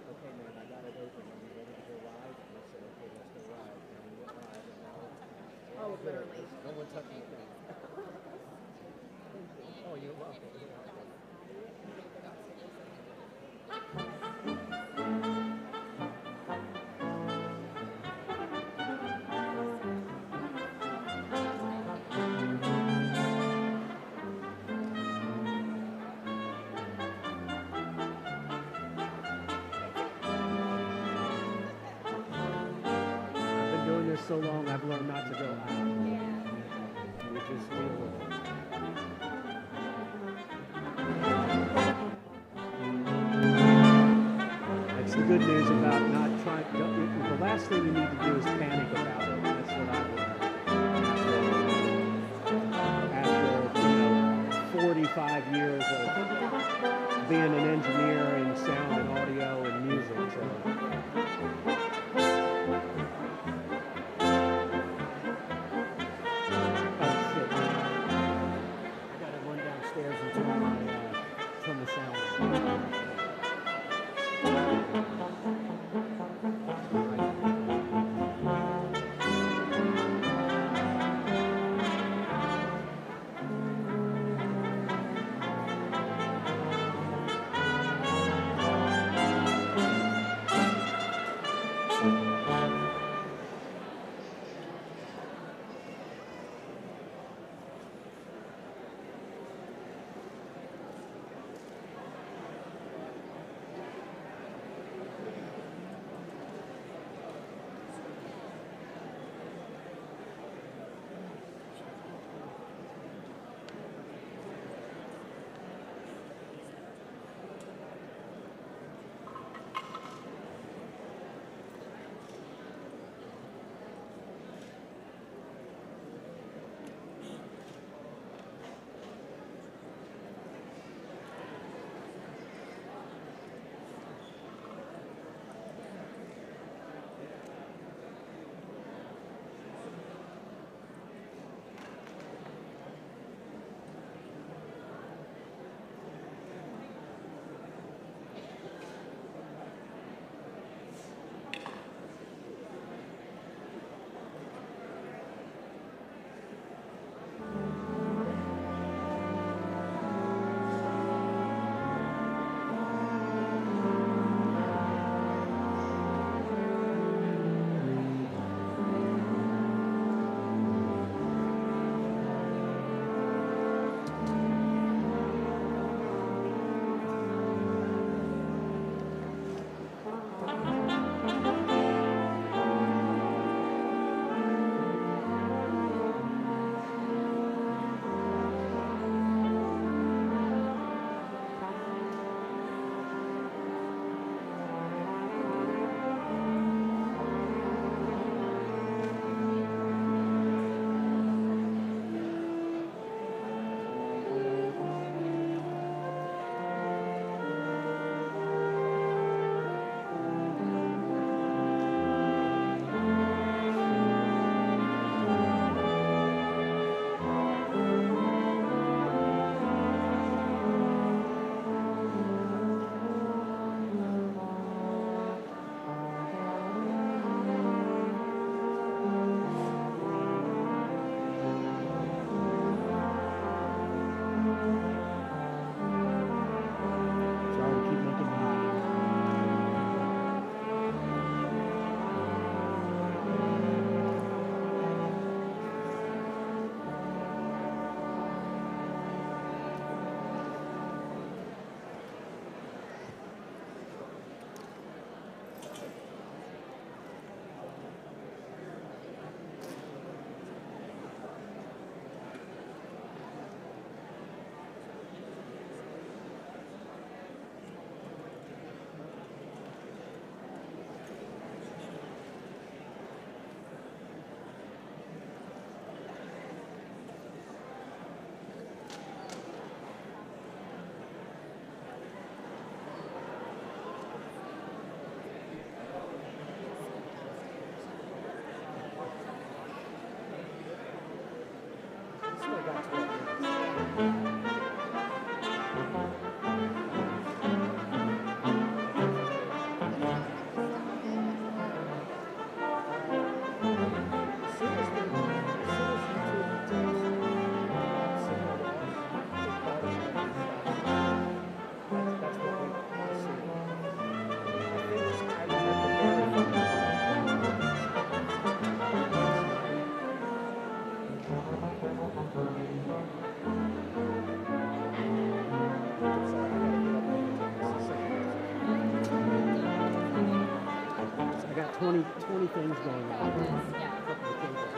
okay, man, I got it open. Are you ready to go live? And I said, okay, let's go live. And we went live, and now we're all good. Literally. No one touching the thing. Oh, you're welcome. You're welcome. I've been doing this so long, I've learned not to go out. You just deal with it. That's the good news about not trying. The last thing you need to do is panic about it. That's what I learned after 45 years of being an engineer in sound and audio and music. So. From the sound. got 20 things going on. Yeah. A couple of things.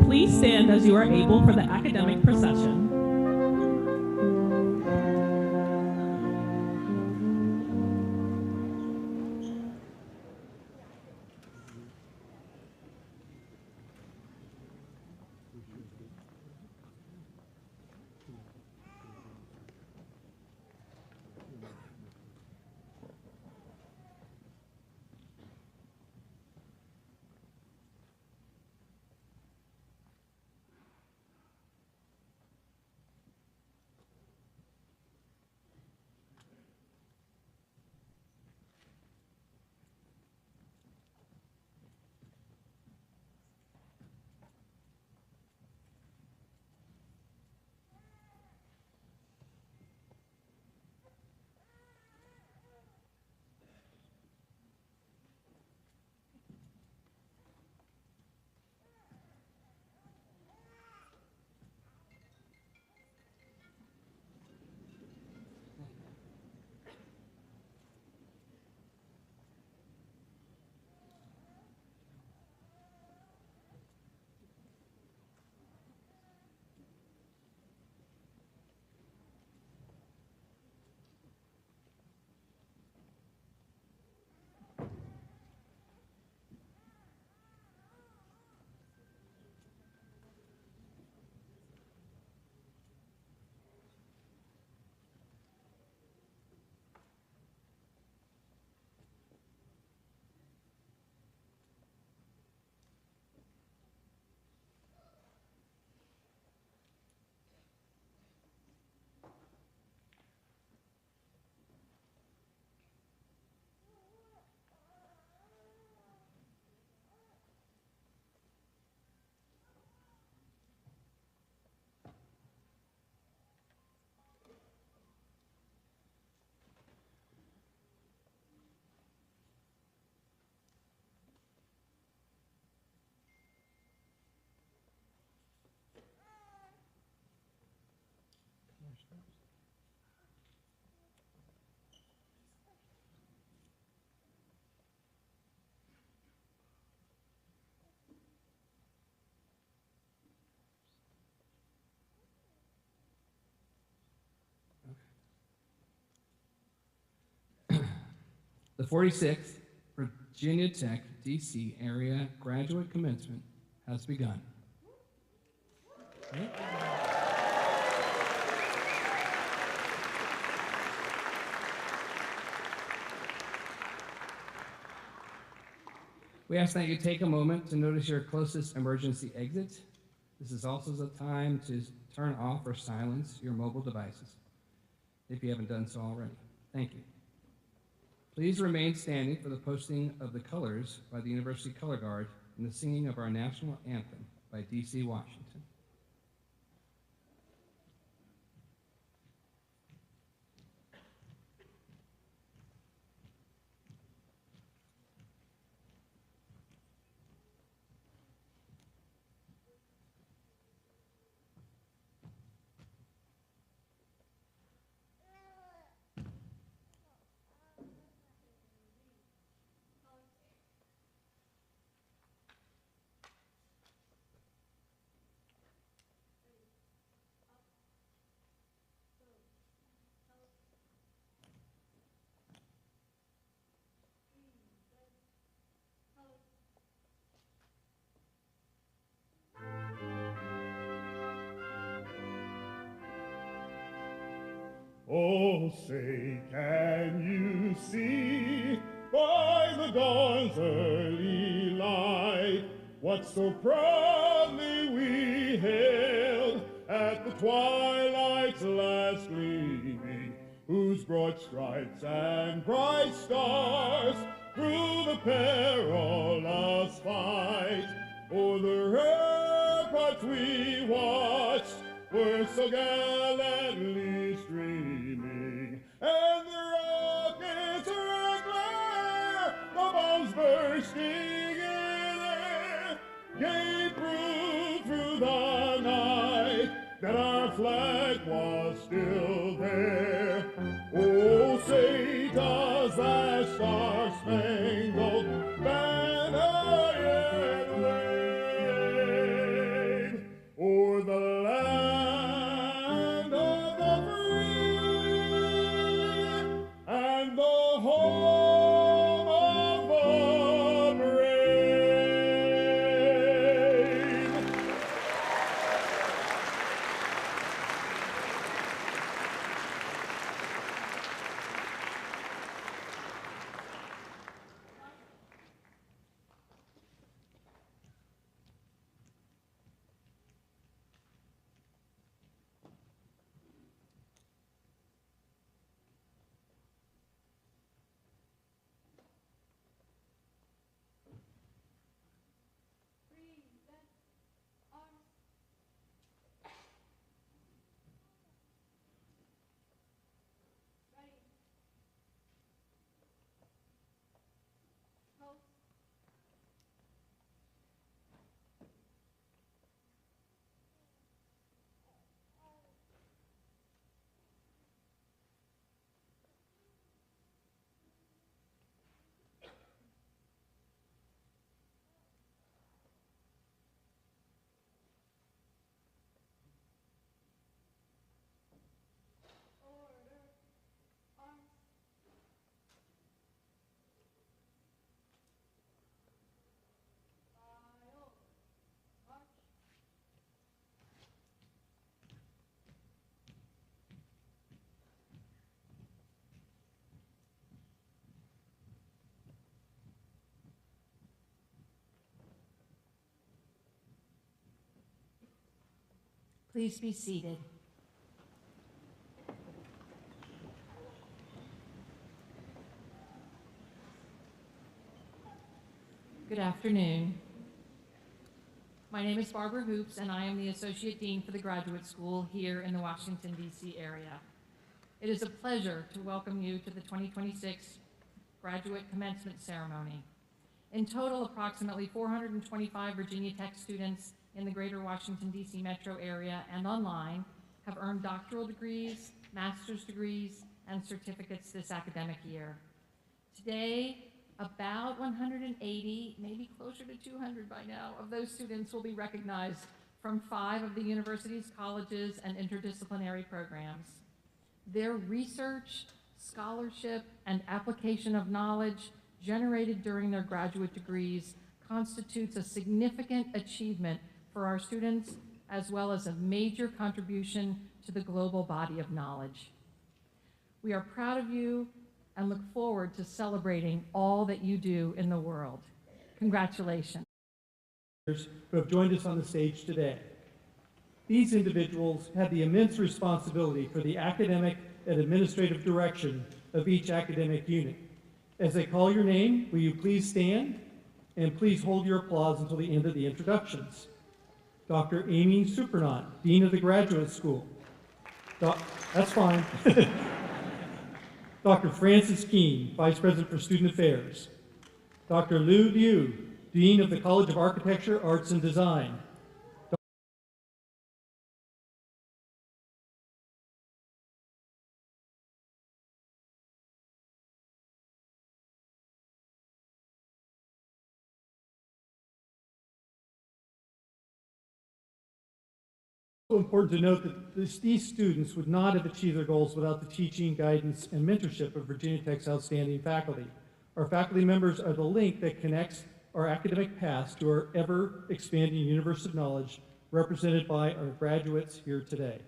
Please stand as you are able for the academic procession. The 46th Virginia Tech DC area graduate commencement has begun. We ask that you take a moment to notice your closest emergency exit. This is also the time to turn off or silence your mobile devices, if you haven't done so already. Thank you. Please remain standing for the posting of the colors by the University Color Guard and the singing of our national anthem by DC Washington. Oh, say, can you see by the dawn's early light what so proudly we hailed at the twilight's last gleaming, whose broad stripes and bright stars through the perilous fight o'er the ramparts we watched were so gallantly streaming, and the rockets were glare, the bombs bursting in air, gave proof through the night that our flag was still there. Oh, say does that star-spangled banner yet wave o'er the land of the free and the home of the brave? Please be seated. Good afternoon. My name is Barbara Hoops, and I am the Associate Dean for the Graduate School here in the Washington, D.C. area. It is a pleasure to welcome you to the 2026 Graduate Commencement Ceremony. In total, approximately 425 Virginia Tech students in the greater Washington, D.C. metro area and online have earned doctoral degrees, master's degrees, and certificates this academic year. Today, about 180, maybe closer to 200 by now, of those students will be recognized from 5 of the university's colleges and interdisciplinary programs. Their research, scholarship, and application of knowledge generated during their graduate degrees constitutes a significant achievement for our students, as well as a major contribution to the global body of knowledge. We are proud of you and look forward to celebrating all that you do in the world. Congratulations. Who have joined us on the stage today. These individuals have the immense responsibility for the academic and administrative direction of each academic unit. As I call your name, will you please stand and please hold your applause until the end of the introductions. Dr. Amy Supernaut, Dean of the Graduate School. That's fine. Dr. Francis Keene, Vice President for Student Affairs. Dr. Lou Liu, Dean of the College of Architecture, Arts and Design. It's also important to note that these students would not have achieved their goals without the teaching, guidance, and mentorship of Virginia Tech's outstanding faculty. Our faculty members are the link that connects our academic paths to our ever-expanding universe of knowledge, represented by our graduates here today.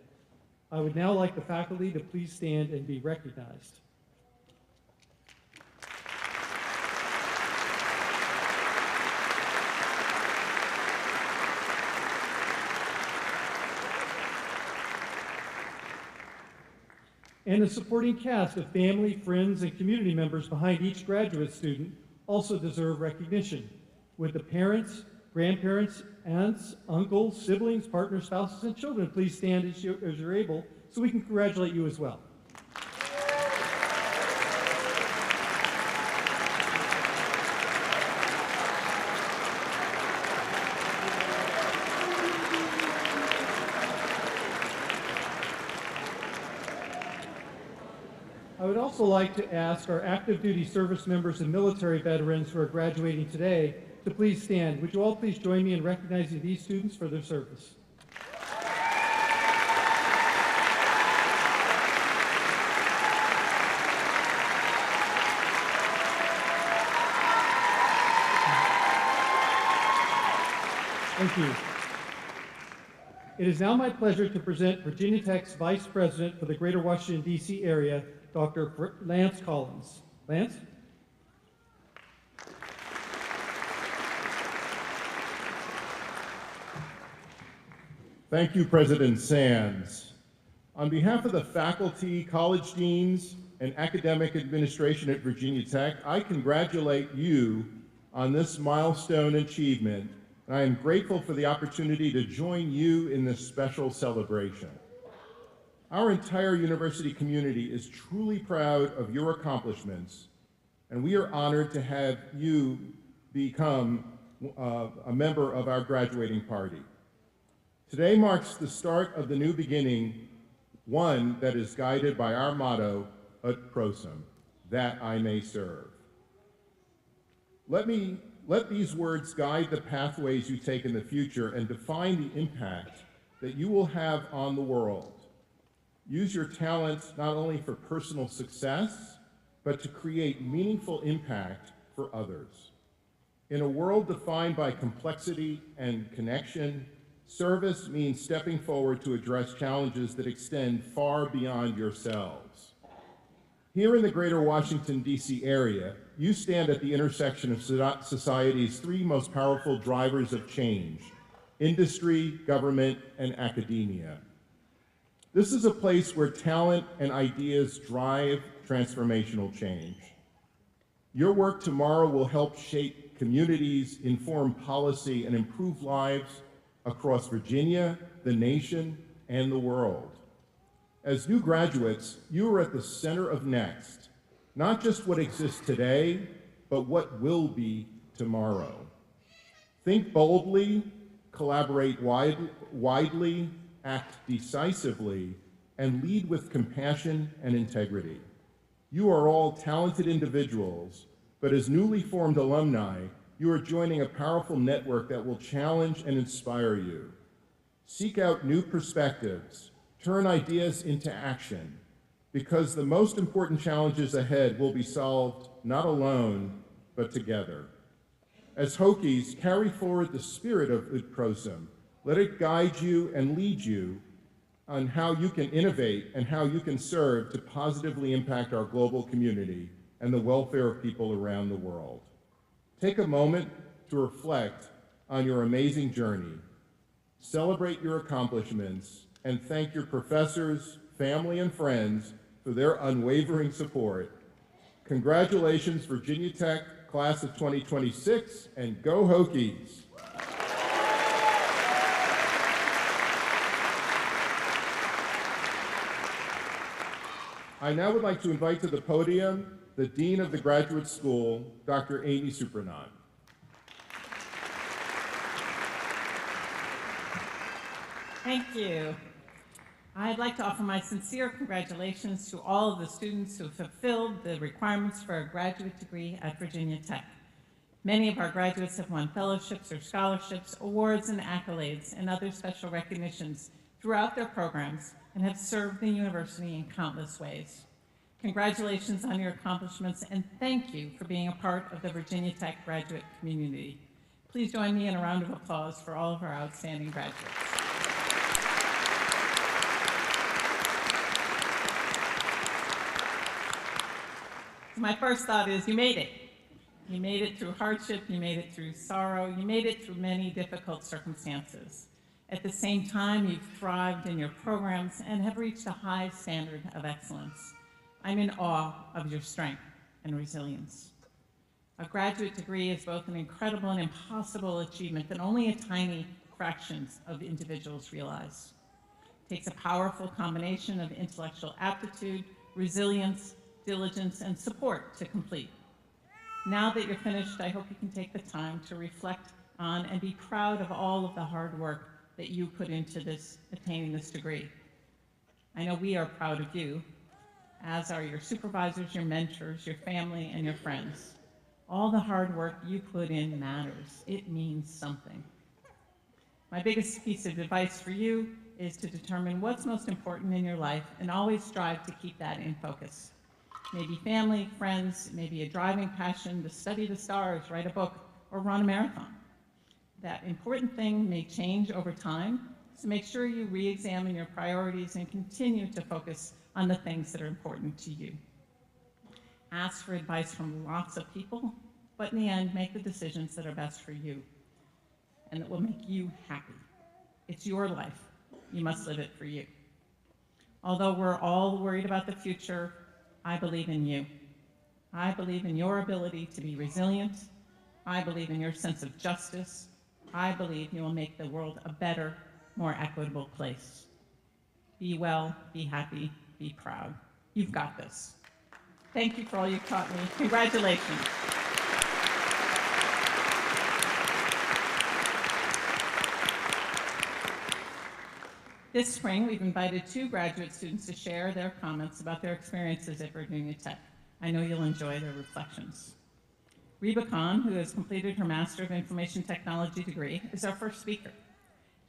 I would now like the faculty to please stand and be recognized. And the supporting cast of family, friends, and community members behind each graduate student also deserve recognition. Would the parents, grandparents, aunts, uncles, siblings, partners, spouses, and children please stand as you're able so we can congratulate you as well. I would also like to ask our active duty service members and military veterans who are graduating today to please stand. Would you all please join me in recognizing these students for their service? Thank you. It is now my pleasure to present Virginia Tech's Vice President for the Greater Washington, D.C. area, Dr. Lance Collins. Lance? Thank you, President Sands. On behalf of the faculty, college deans, and academic administration at Virginia Tech, I congratulate you on this milestone achievement, and I am grateful for the opportunity to join you in this special celebration. Our entire university community is truly proud of your accomplishments, and we are honored to have you become a member of our graduating party. Today marks the start of the new beginning, one that is guided by our motto, Ut Prosum, that I may serve. Let these words guide the pathways you take in the future and define the impact that you will have on the world. Use your talents not only for personal success, but to create meaningful impact for others. In a world defined by complexity and connection, service means stepping forward to address challenges that extend far beyond yourselves. Here in the Greater Washington, D.C. area, you stand at the intersection of society's three most powerful drivers of change: industry, government, and academia. This is a place where talent and ideas drive transformational change. Your work tomorrow will help shape communities, inform policy, and improve lives across Virginia, the nation, and the world. As new graduates, you are at the center of next, not just what exists today, but what will be tomorrow. Think boldly, collaborate widely, act decisively, and lead with compassion and integrity. You are all talented individuals, but as newly formed alumni, you are joining a powerful network that will challenge and inspire you. Seek out new perspectives, turn ideas into action, because the most important challenges ahead will be solved not alone, but together. As Hokies, carry forward the spirit of Ut Prosim. Let it guide you and lead you on how you can innovate and how you can serve to positively impact our global community and the welfare of people around the world. Take a moment to reflect on your amazing journey. Celebrate your accomplishments and thank your professors, family, and friends for their unwavering support. Congratulations, Virginia Tech Class of 2026, and go Hokies! I now would like to invite to the podium the Dean of the Graduate School, Dr. Amy Supranand. Thank you. I'd like to offer my sincere congratulations to all of the students who have fulfilled the requirements for a graduate degree at Virginia Tech. Many of our graduates have won fellowships or scholarships, awards and accolades, and other special recognitions throughout their programs and have served the university in countless ways. Congratulations on your accomplishments, and thank you for being a part of the Virginia Tech graduate community. Please join me in a round of applause for all of our outstanding graduates. My first thought is you made it. You made it through hardship, you made it through sorrow, you made it through many difficult circumstances. At the same time, you've thrived in your programs and have reached a high standard of excellence. I'm in awe of your strength and resilience. A graduate degree is both an incredible and impossible achievement that only a tiny fraction of individuals realize. It takes a powerful combination of intellectual aptitude, resilience, diligence, and support to complete. Now that you're finished, I hope you can take the time to reflect on and be proud of all of the hard work that you put into attaining this degree. I know we are proud of you, as are your supervisors, your mentors, your family, and your friends. All the hard work you put in matters. It means something. My biggest piece of advice for you is to determine what's most important in your life and always strive to keep that in focus. Maybe family, friends, maybe a driving passion to study the stars, write a book, or run a marathon. That important thing may change over time, so make sure you re-examine your priorities and continue to focus on the things that are important to you. Ask for advice from lots of people, but in the end, make the decisions that are best for you and that will make you happy. It's your life. You must live it for you. Although we're all worried about the future, I believe in you. I believe in your ability to be resilient. I believe in your sense of justice. I believe you will make the world a better, more equitable place. Be well, be happy, be proud. You've got this. Thank you for all you've taught me. Congratulations. This spring, we've invited 2 graduate students to share their comments about their experiences at Virginia Tech. I know you'll enjoy their reflections. Reba Khan, who has completed her Master of Information Technology degree, is our first speaker.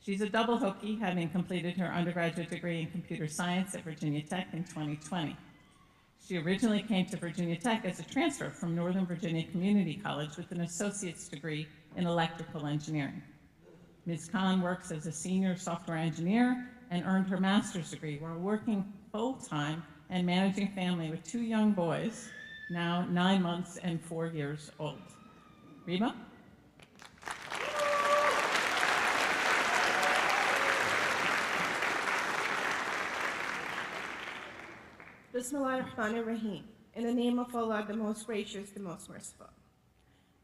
She's a double Hokie, having completed her undergraduate degree in computer science at Virginia Tech in 2020. She originally came to Virginia Tech as a transfer from Northern Virginia Community College with an associate's degree in electrical engineering. Ms. Khan works as a senior software engineer and earned her master's degree while working full-time and managing a family with 2 young boys, now 9 months and 4 years old. Reba? Bismillahirrahmanirrahim. In the name of Allah, the most gracious, the most merciful.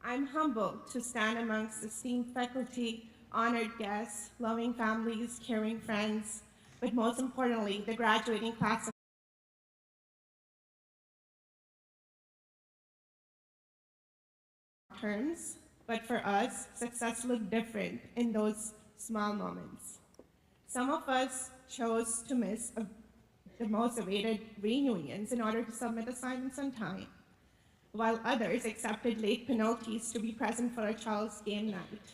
I'm humbled to stand amongst esteemed faculty, honored guests, loving families, caring friends, but most importantly, the graduating class of terms, but for us, success looked different in those small moments. Some of us chose to miss the most awaited reunions in order to submit assignments on time, while others accepted late penalties to be present for a child's game night.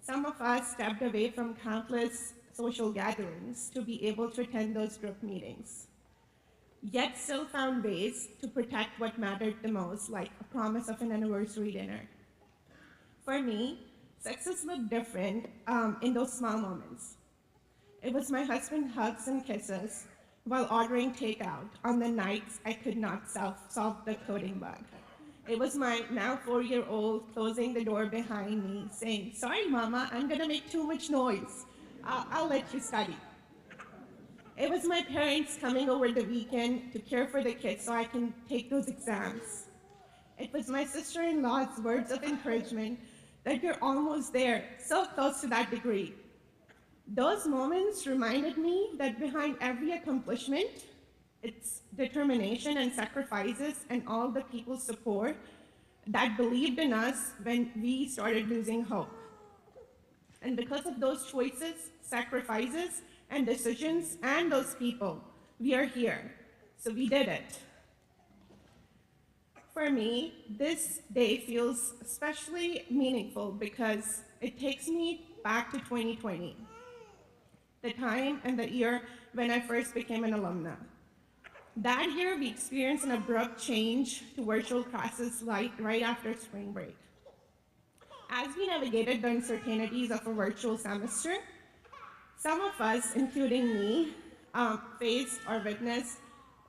Some of us stepped away from countless social gatherings to be able to attend those group meetings. yet still found ways to protect what mattered the most, like a promise of an anniversary dinner. For me, success looked different in those small moments. It was my husband's hugs and kisses while ordering takeout on the nights I could not solve the coding bug. It was my now 4-year-old closing the door behind me saying, "Sorry, Mama, I'm gonna make too much noise. I'll let you study." It was my parents coming over the weekend to care for the kids so I can take those exams. It was my sister-in-law's words of encouragement that you're almost there, so close to that degree. Those moments reminded me that behind every accomplishment, it's determination and sacrifices and all the people's support that believed in us when we started losing hope. And because of those choices, sacrifices, and decisions, and those people, we are here. So we did it. For me, this day feels especially meaningful because it takes me back to 2020, the time and the year when I first became an alumna. That year, we experienced an abrupt change to virtual classes right after spring break. As we navigated the uncertainties of a virtual semester, some of us, including me, faced or witnessed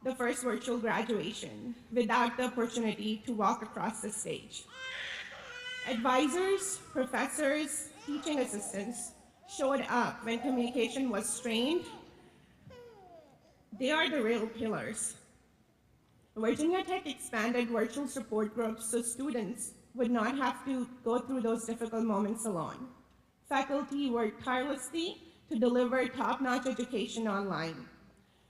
the first virtual graduation without the opportunity to walk across the stage. Advisors, professors, teaching assistants showed up when communication was strained. They are the real pillars. Virginia Tech expanded virtual support groups so students would not have to go through those difficult moments alone. Faculty worked tirelessly to deliver top-notch education online,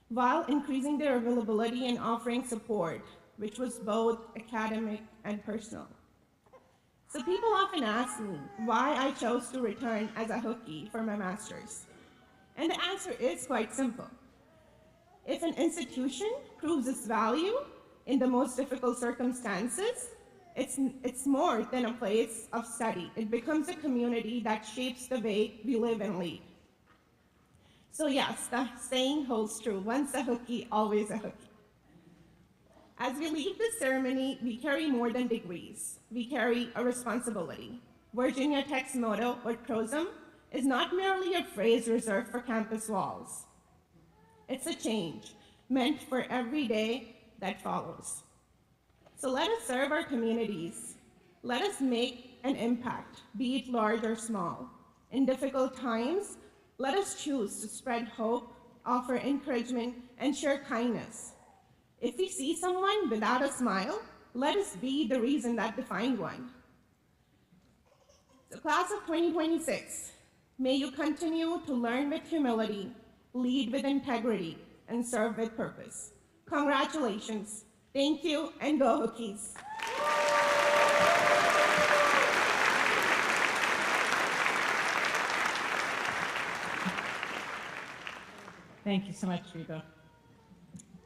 while increasing their availability and offering support, which was both academic and personal. So people often ask me why I chose to return as a Hokie for my master's. And the answer is quite simple. If an institution proves its value in the most difficult circumstances, it's more than a place of study. It becomes a community that shapes the way we live and lead. So yes, the saying holds true, once a Hokie, always a Hokie. As we leave this ceremony, we carry more than degrees. We carry a responsibility. Virginia Tech's motto, or CROSM, is not merely a phrase reserved for campus walls. It's a change meant for every day that follows. So let us serve our communities. Let us make an impact, be it large or small. In difficult times, let us choose to spread hope, offer encouragement, and share kindness. If we see someone without a smile, let us be the reason that defined one. So class of 2026, may you continue to learn with humility, lead with integrity, and serve with purpose. Congratulations. Thank you, and go Hokies. Thank you so much, Reba.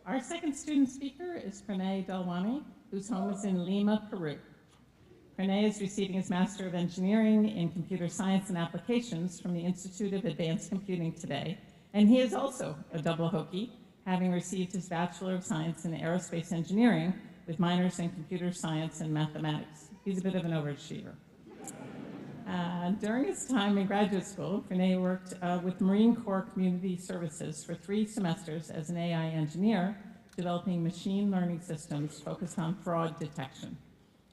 Our second student speaker is Pranay Dalwani, whose home is in Lima, Peru. Pranay is receiving his Master of Engineering in Computer Science and Applications from the Institute of Advanced Computing today, and he is also a double Hokie, having received his Bachelor of Science in Aerospace Engineering with minors in Computer Science and Mathematics. He's a bit of an overachiever. During his time in graduate school, Pranay worked with Marine Corps Community Services for 3 semesters as an AI engineer, developing machine learning systems focused on fraud detection.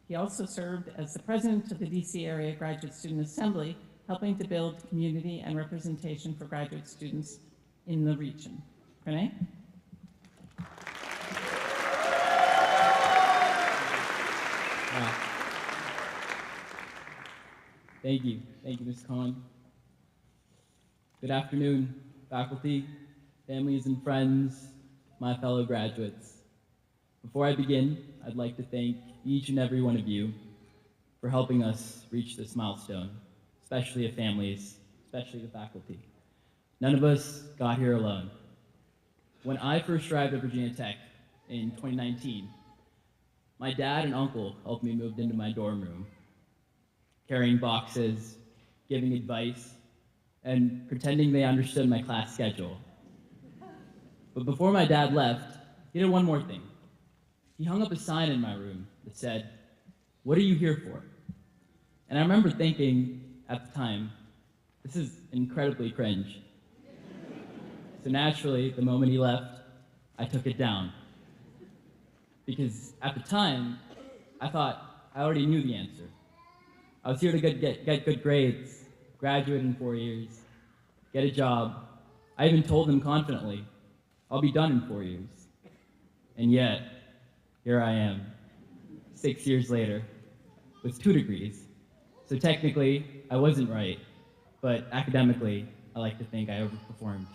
He also served as the president of the DC Area Graduate Student Assembly, helping to build community and representation for graduate students in the region. Pranay? Thank you, Ms. Khan. Good afternoon, faculty, families and friends, my fellow graduates. Before I begin, I'd like to thank each and every one of you for helping us reach this milestone, especially the families, especially the faculty. None of us got here alone. When I first arrived at Virginia Tech in 2019, my dad and uncle helped me move into my dorm room, carrying boxes, giving advice, and pretending they understood my class schedule. But before my dad left, he did one more thing. He hung up a sign in my room that said, "What are you here for?" And I remember thinking at the time, this is incredibly cringe. So naturally, the moment he left, I took it down. Because at the time, I thought I already knew the answer. I was here to get good grades, graduate in 4 years, get a job. I even told him confidently, I'll be done in 4 years. And yet, here I am, 6 years later, with 2 degrees. So technically, I wasn't right, but academically, I like to think I overperformed.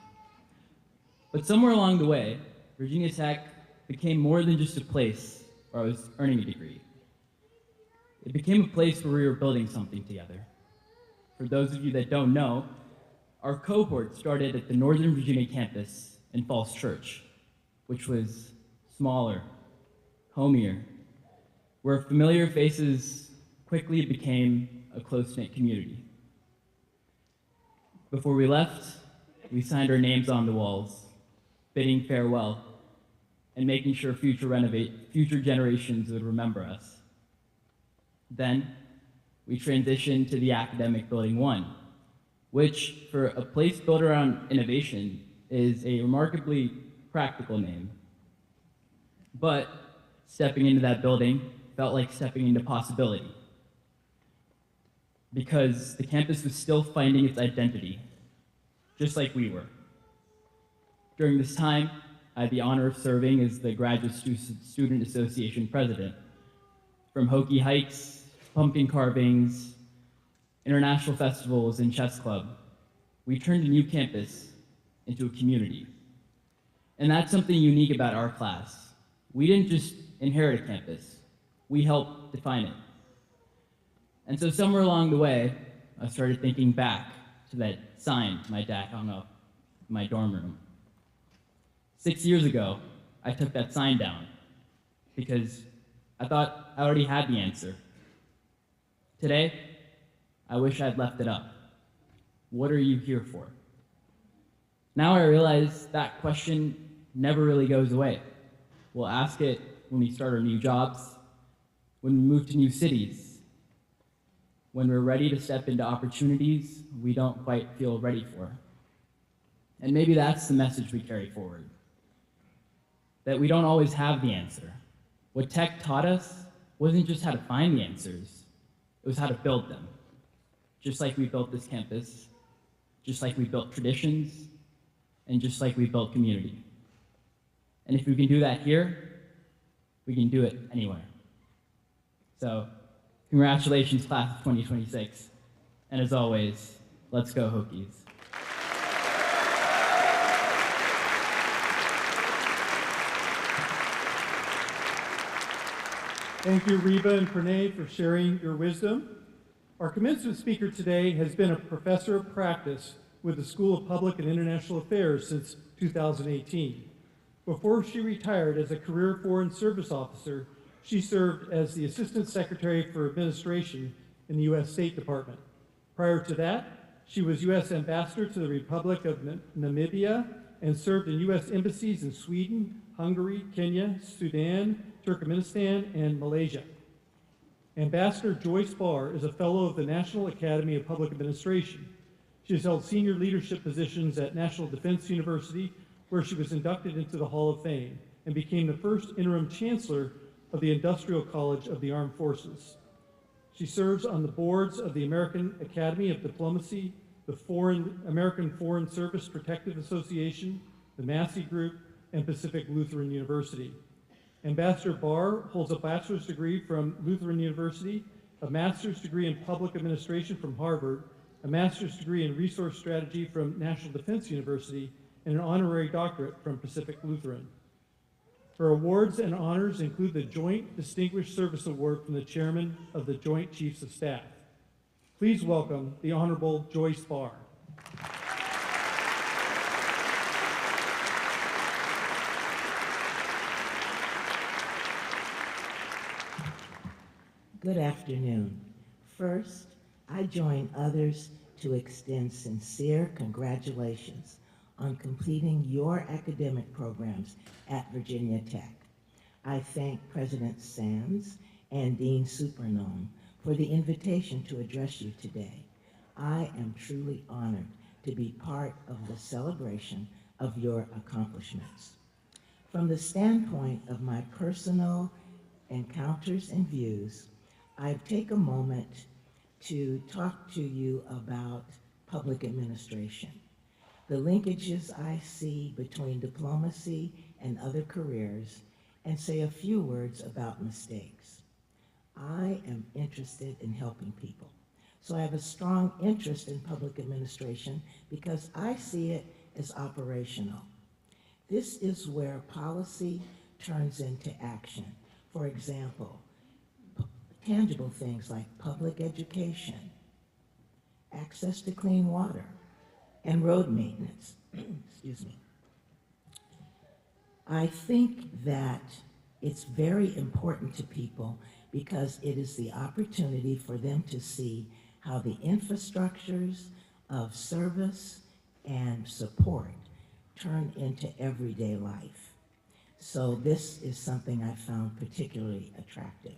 But somewhere along the way, Virginia Tech became more than just a place where I was earning a degree. It became a place where we were building something together. For those of you that don't know, our cohort started at the Northern Virginia campus in Falls Church, which was smaller, homier, where familiar faces quickly became a close-knit community. Before we left, we signed our names on the walls, bidding farewell and making sure future generations would remember us. Then, we transitioned to the Academic Building 1, which, for a place built around innovation, is a remarkably practical name. But stepping into that building felt like stepping into possibility, because the campus was still finding its identity, just like we were. During this time, I had the honor of serving as the Graduate Student Association president. From hokey hikes, pumpkin carvings, international festivals, and chess club, we turned a new campus into a community. And that's something unique about our class. We didn't just inherit a campus, we helped define it. And so somewhere along the way, I started thinking back to that sign my dad hung up in my dorm room. 6 years ago, I took that sign down because I thought I already had the answer. Today, I wish I'd left it up. What are you here for? Now I realize that question never really goes away. We'll ask it when we start our new jobs, when we move to new cities, when we're ready to step into opportunities we don't quite feel ready for. And maybe that's the message we carry forward, that we don't always have the answer. What tech taught us wasn't just how to find the answers, it was how to build them. Just like we built this campus, just like we built traditions, and just like we built community. And if we can do that here, we can do it anywhere. So, congratulations, class of 2026. And as always, let's go Hokies. Thank you, Reba and Pranay, for sharing your wisdom. Our commencement speaker today has been a professor of practice with the School of Public and International Affairs since 2018. Before she retired as a career foreign service officer, she served as the Assistant Secretary for Administration in the U.S. State Department. Prior to that, she was U.S. Ambassador to the Republic of Namibia and served in U.S. embassies in Sweden, Hungary, Kenya, Sudan, Turkmenistan, and Malaysia. Ambassador Joyce Barr is a fellow of the National Academy of Public Administration. She has held senior leadership positions at National Defense University, where she was inducted into the Hall of Fame and became the first interim chancellor of the Industrial College of the Armed Forces. She serves on the boards of the American Academy of Diplomacy, the American Foreign Service Protective Association, the Massey Group, and Pacific Lutheran University. Ambassador Barr holds a bachelor's degree from Lutheran University, a master's degree in public administration from Harvard, a master's degree in resource strategy from National Defense University, and an honorary doctorate from Pacific Lutheran. Her awards and honors include the Joint Distinguished Service Award from the Chairman of the Joint Chiefs of Staff. Please welcome the Honorable Joyce Barr. Good afternoon. First, I join others to extend sincere congratulations on completing your academic programs at Virginia Tech. I thank President Sands and Dean Supernome for the invitation to address you today. I am truly honored to be part of the celebration of your accomplishments. From the standpoint of my personal encounters and views, I take a moment to talk to you about public administration, the linkages I see between diplomacy and other careers, and say a few words about mistakes. I am interested in helping people, so I have a strong interest in public administration because I see it as operational. This is where policy turns into action. For example, tangible things like public education, access to clean water, and road maintenance. Excuse me. I think that it's very important to people because it is the opportunity for them to see how the infrastructures of service and support turn into everyday life. So this is something I found particularly attractive.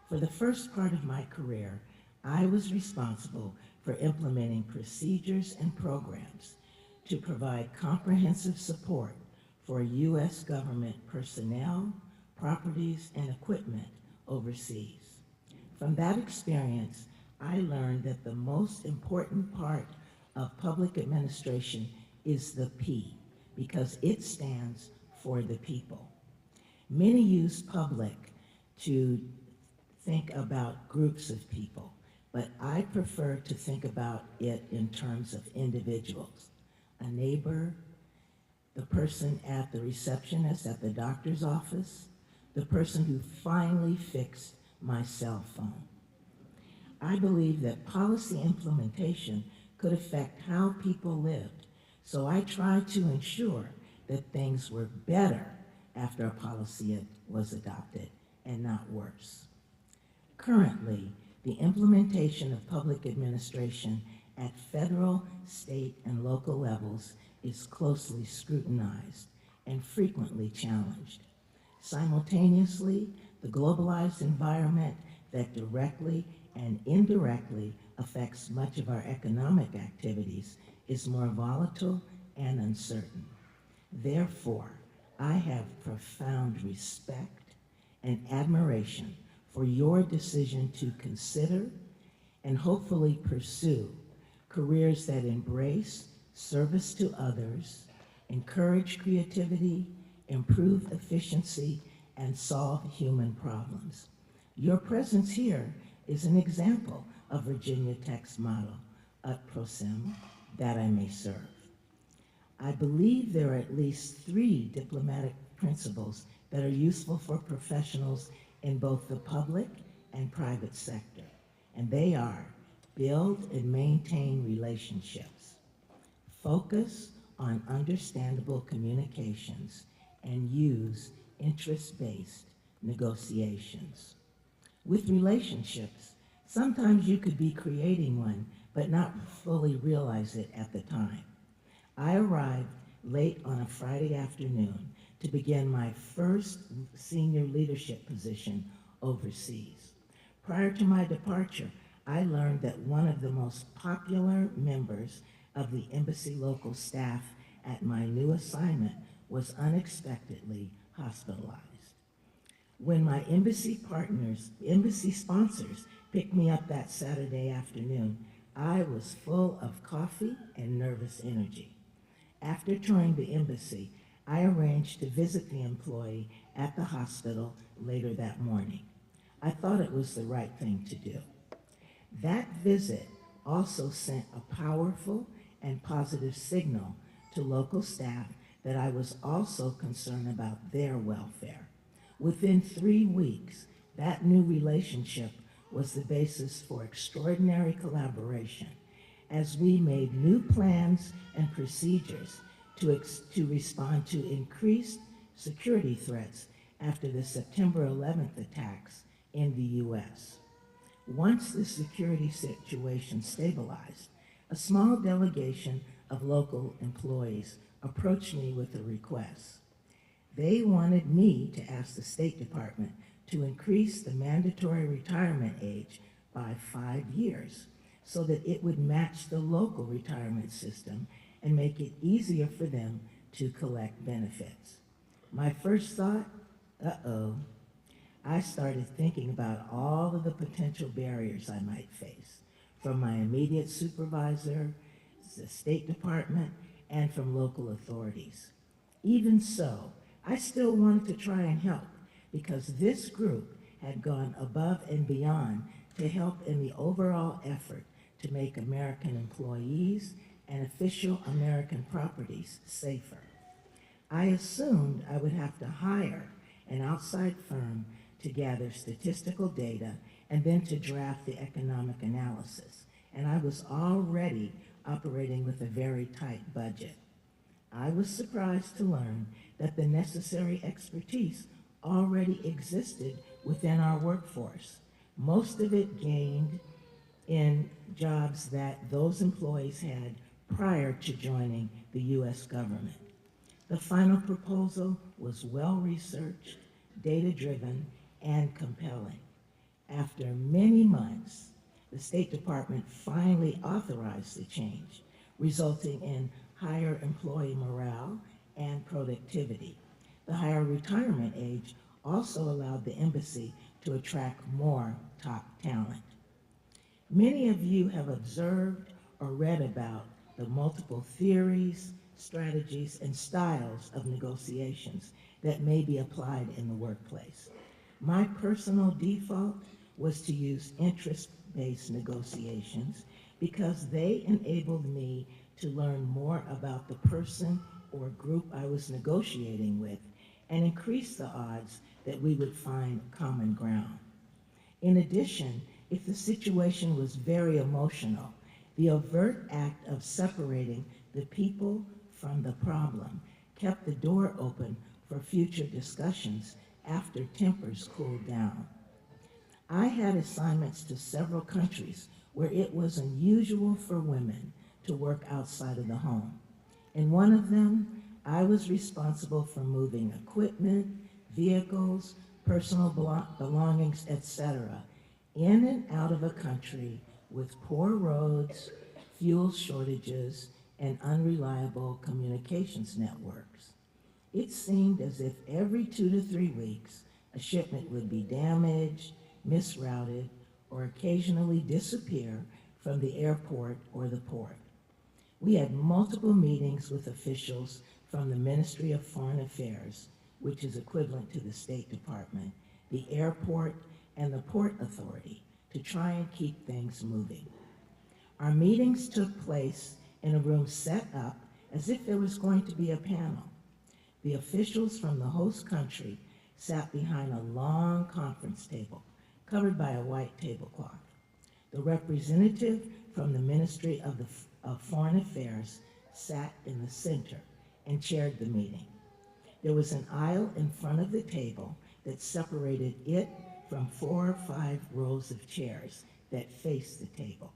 For the first part of my career, I was responsible for implementing procedures and programs to provide comprehensive support for U.S. government personnel, properties, and equipment overseas. From that experience, I learned that the most important part of public administration is the P, because it stands for the people. Many use public to think about groups of people, but I prefer to think about it in terms of individuals. A neighbor, the person at the receptionist at the doctor's office, the person who finally fixed my cell phone. I believe that policy implementation could affect how people lived, so I tried to ensure that things were better after a policy was adopted and not worse. Currently, the implementation of public administration at federal, state, and local levels is closely scrutinized and frequently challenged. Simultaneously, the globalized environment that directly and indirectly affects much of our economic activities is more volatile and uncertain. Therefore, I have profound respect and admiration for your decision to consider and hopefully pursue careers that embrace service to others, encourage creativity, improve efficiency, and solve human problems. Your presence here is an example of Virginia Tech's motto, ut prosim, that I may serve. I believe there are at least 3 diplomatic principles that are useful for professionals in both the public and private sector, and they are: build and maintain relationships, focus on understandable communications, and use interest-based negotiations. With relationships, sometimes you could be creating one, but not fully realize it at the time. I arrived late on a Friday afternoon to begin my first senior leadership position overseas. Prior to my departure, I learned that one of the most popular members of the embassy local staff at my new assignment was unexpectedly hospitalized. When my embassy sponsors picked me up that Saturday afternoon, I was full of coffee and nervous energy. After touring the embassy, I arranged to visit the employee at the hospital later that morning. I thought it was the right thing to do. That visit also sent a powerful and positive signal to local staff that I was also concerned about their welfare. Within 3 weeks, that new relationship was the basis for extraordinary collaboration as we made new plans and procedures to respond to increased security threats after the September 11th attacks in the U.S. Once the security situation stabilized, a small delegation of local employees approached me with a request. They wanted me to ask the State Department to increase the mandatory retirement age by 5 years so that it would match the local retirement system and make it easier for them to collect benefits. My first thought, uh-oh. I started thinking about all of the potential barriers I might face, from my immediate supervisor, the State Department, and from local authorities. Even so, I still wanted to try and help because this group had gone above and beyond to help in the overall effort to make American employees and official American properties safer. I assumed I would have to hire an outside firm to gather statistical data and then to draft the economic analysis, and I was already operating with a very tight budget. I was surprised to learn that the necessary expertise already existed within our workforce, most of it gained in jobs that those employees had prior to joining the U.S. government. The final proposal was well-researched, data-driven, and compelling. After many months, the State Department finally authorized the change, resulting in higher employee morale and productivity. The higher retirement age also allowed the embassy to attract more top talent. Many of you have observed or read about the multiple theories, strategies, and styles of negotiations that may be applied in the workplace. My personal default was to use interest-based negotiations because they enabled me to learn more about the person or group I was negotiating with and increase the odds that we would find common ground. In addition, if the situation was very emotional, the overt act of separating the people from the problem kept the door open for future discussions after tempers cooled down. I had assignments to several countries where it was unusual for women to work outside of the home. In one of them, I was responsible for moving equipment, vehicles, personal belongings, etc., in and out of a country with poor roads, fuel shortages, and unreliable communications networks. It seemed as if every 2 to 3 weeks, a shipment would be damaged, misrouted, or occasionally disappear from the airport or the port. We had multiple meetings with officials from the Ministry of Foreign Affairs, which is equivalent to the State Department, the airport, and the Port Authority to try and keep things moving. Our meetings took place in a room set up as if there was going to be a panel. The officials from the host country sat behind a long conference table covered by a white tablecloth. The representative from the Ministry of Foreign Affairs sat in the center and chaired the meeting. There was an aisle in front of the table that separated it from 4 or 5 rows of chairs that faced the table.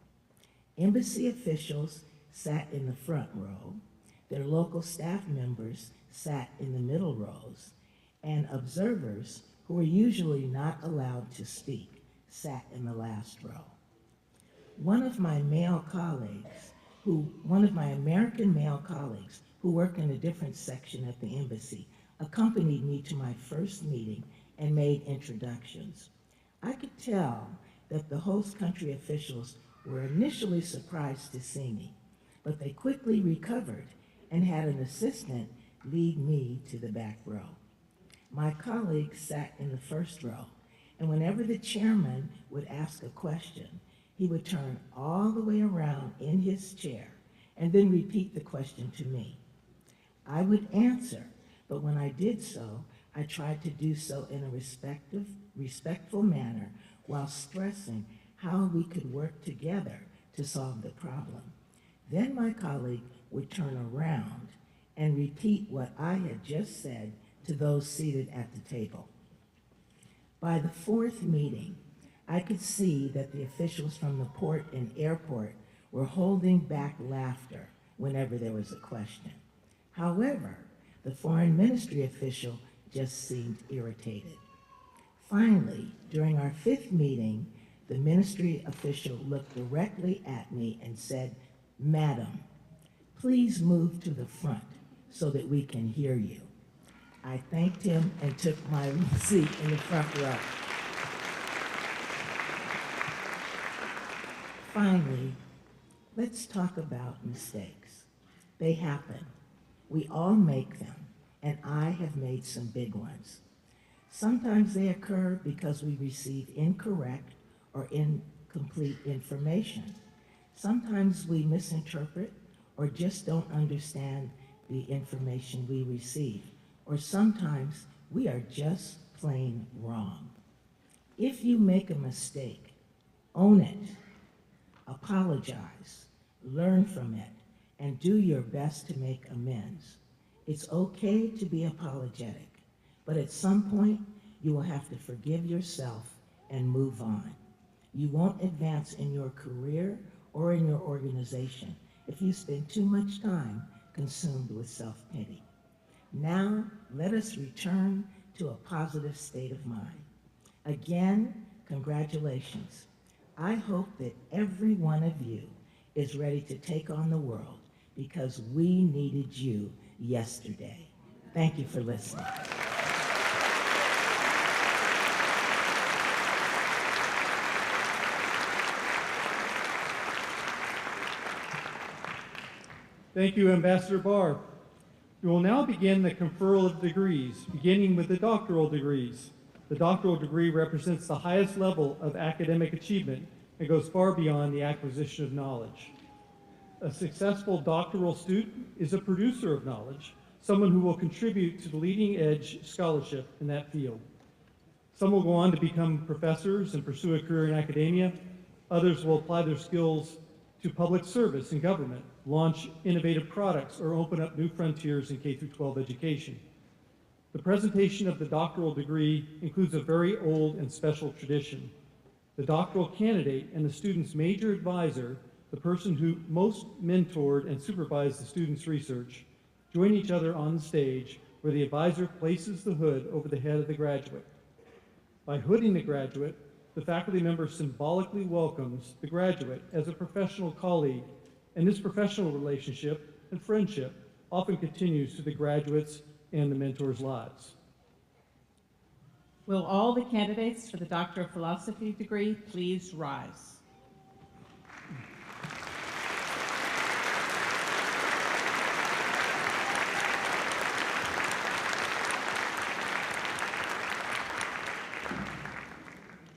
Embassy officials sat in the front row, their local staff members sat in the middle rows, and observers, who were usually not allowed to speak, sat in the last row. One of my American male colleagues who worked in a different section at the embassy accompanied me to my first meeting and made introductions. I could tell that the host country officials were initially surprised to see me, but they quickly recovered and had an assistant lead me to the back row. My colleague sat in the first row, and whenever the chairman would ask a question, he would turn all the way around in his chair and then repeat the question to me. I would answer, but when I did so, I tried to do so in a respectful manner while stressing how we could work together to solve the problem. Then my colleague would turn around and repeat what I had just said to those seated at the table. By the 4th meeting, I could see that the officials from the port and airport were holding back laughter whenever there was a question. However, the foreign ministry official just seemed irritated. Finally, during our 5th meeting, the ministry official looked directly at me and said, "Madam, please move to the front so that we can hear you." I thanked him and took my seat in the front row. Finally, let's talk about mistakes. They happen. We all make them, and I have made some big ones. Sometimes they occur because we receive incorrect or incomplete information. Sometimes we misinterpret or just don't understand the information we receive. Or sometimes we are just plain wrong. If you make a mistake, own it, apologize, learn from it, and do your best to make amends. It's okay to be apologetic, but at some point, you will have to forgive yourself and move on. You won't advance in your career or in your organization if you spend too much time consumed with self-pity. Now, let us return to a positive state of mind. Again, congratulations. I hope that every one of you is ready to take on the world because we needed you yesterday. Thank you for listening. Thank you, Ambassador Barr. We will now begin the conferral of degrees, beginning with the doctoral degrees. The doctoral degree represents the highest level of academic achievement and goes far beyond the acquisition of knowledge. A successful doctoral student is a producer of knowledge, someone who will contribute to the leading edge scholarship in that field. Some will go on to become professors and pursue a career in academia. Others will apply their skills to public service and government, launch innovative products, or open up new frontiers in K-12 education. The presentation of the doctoral degree includes a very old and special tradition. The doctoral candidate and the student's major advisor, the person who most mentored and supervised the student's research, join each other on the stage where the advisor places the hood over the head of the graduate. By hooding the graduate, the faculty member symbolically welcomes the graduate as a professional colleague, and this professional relationship and friendship often continues through the graduates and the mentors' lives. Will all the candidates for the Doctor of Philosophy degree please rise?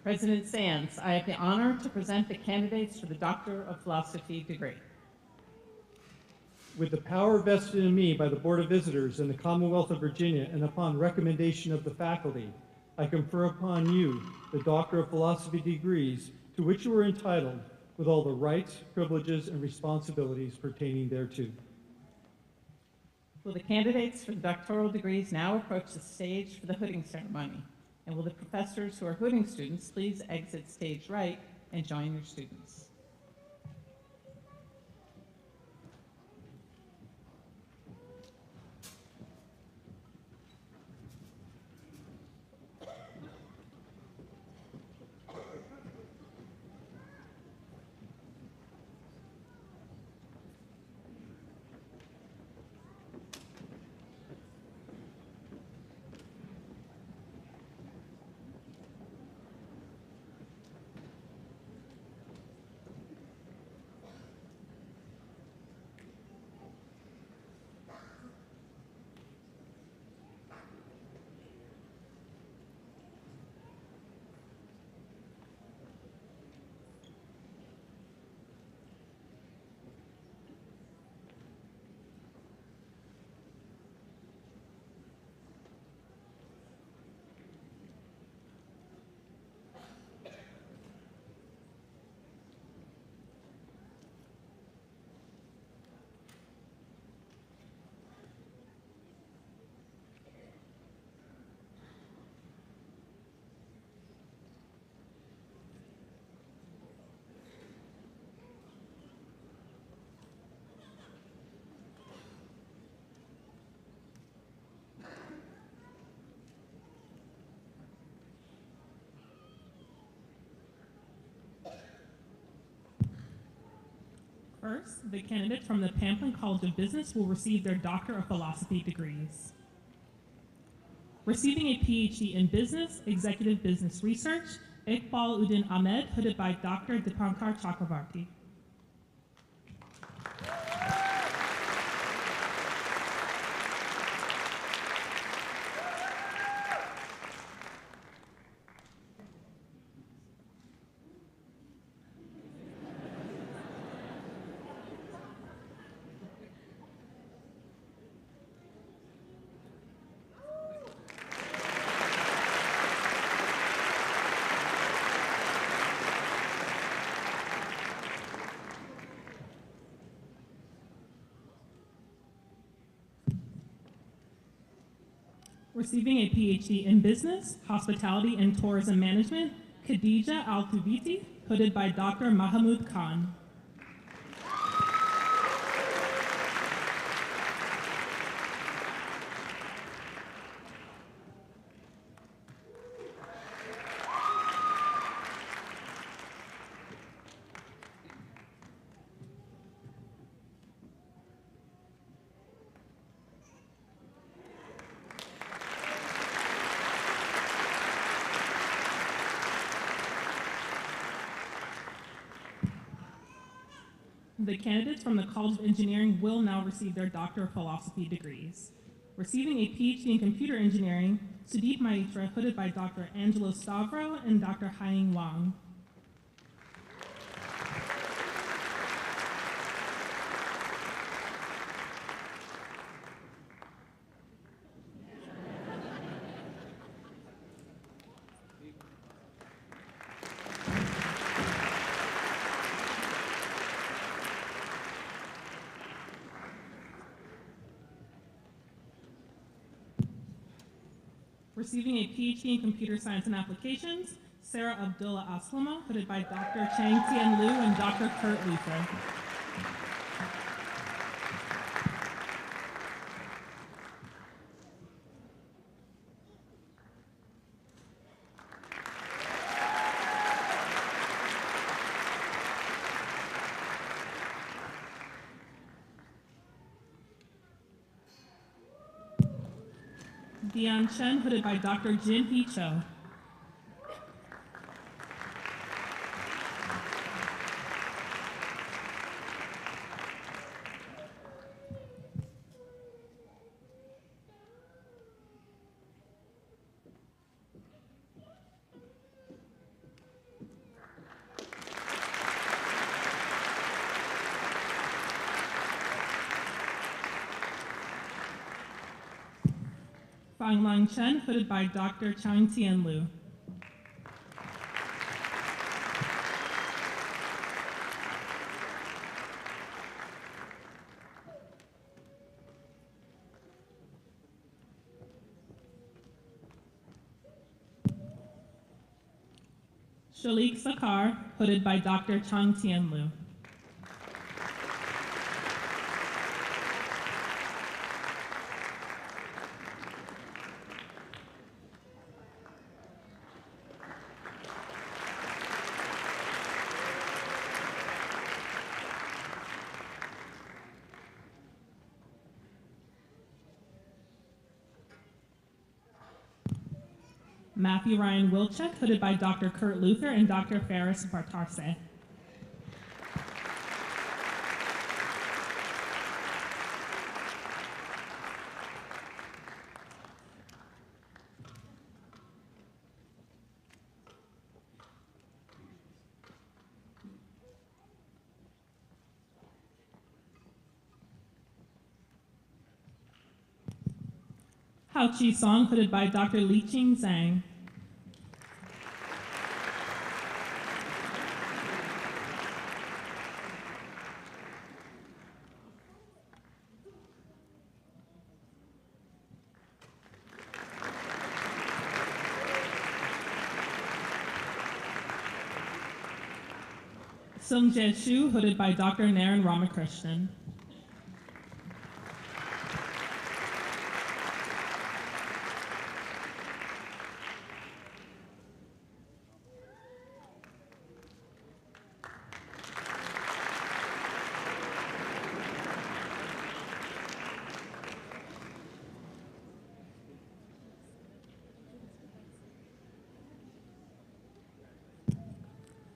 President Sands, I have the honor to present the candidates for the Doctor of Philosophy degree. With the power vested in me by the Board of Visitors in the Commonwealth of Virginia and upon recommendation of the faculty, I confer upon you the Doctor of Philosophy degrees to which you are entitled with all the rights, privileges, and responsibilities pertaining thereto. Will the candidates for the doctoral degrees now approach the stage for the hooding ceremony? And will the professors who are hooding students please exit stage right and join your students? First, the candidates from the Pamplin College of Business will receive their Doctor of Philosophy degrees. Receiving a PhD in Business, Executive Business Research, Iqbal Uddin Ahmed, hooded by Dr. Dipankar Chakravarti. Receiving a PhD in Business, Hospitality, and Tourism Management, Khadija Al-Tubiti, hooded by Dr. Mahmoud Khan. The candidates from the College of Engineering will now receive their Doctor of Philosophy degrees. Receiving a PhD in Computer Engineering, Sudeep Maitra, hooded by Dr. Angelo Stavro and Dr. Haiying Wang. Receiving a PhD in Computer Science and Applications, Sarah Abdullah Aslama, hooded by Dr. Chang Tien Liu and Dr. Kurt Luther. Dian Chen, hooded by Dr. Jin Hee Cho. Fang Lang Chen, hooded by Dr. Chang Tien Liu. Shalik Sakar, hooded by Dr. Chang Tien Liu. Matthew Ryan Wilczek, hooded by Dr. Kurt Luther and Dr. Ferris Bartarse. Hao Chi Song, hooded by Dr. Liqing Zhang. Sung Jae Shu, hooded by Dr. Naren Ramakrishnan.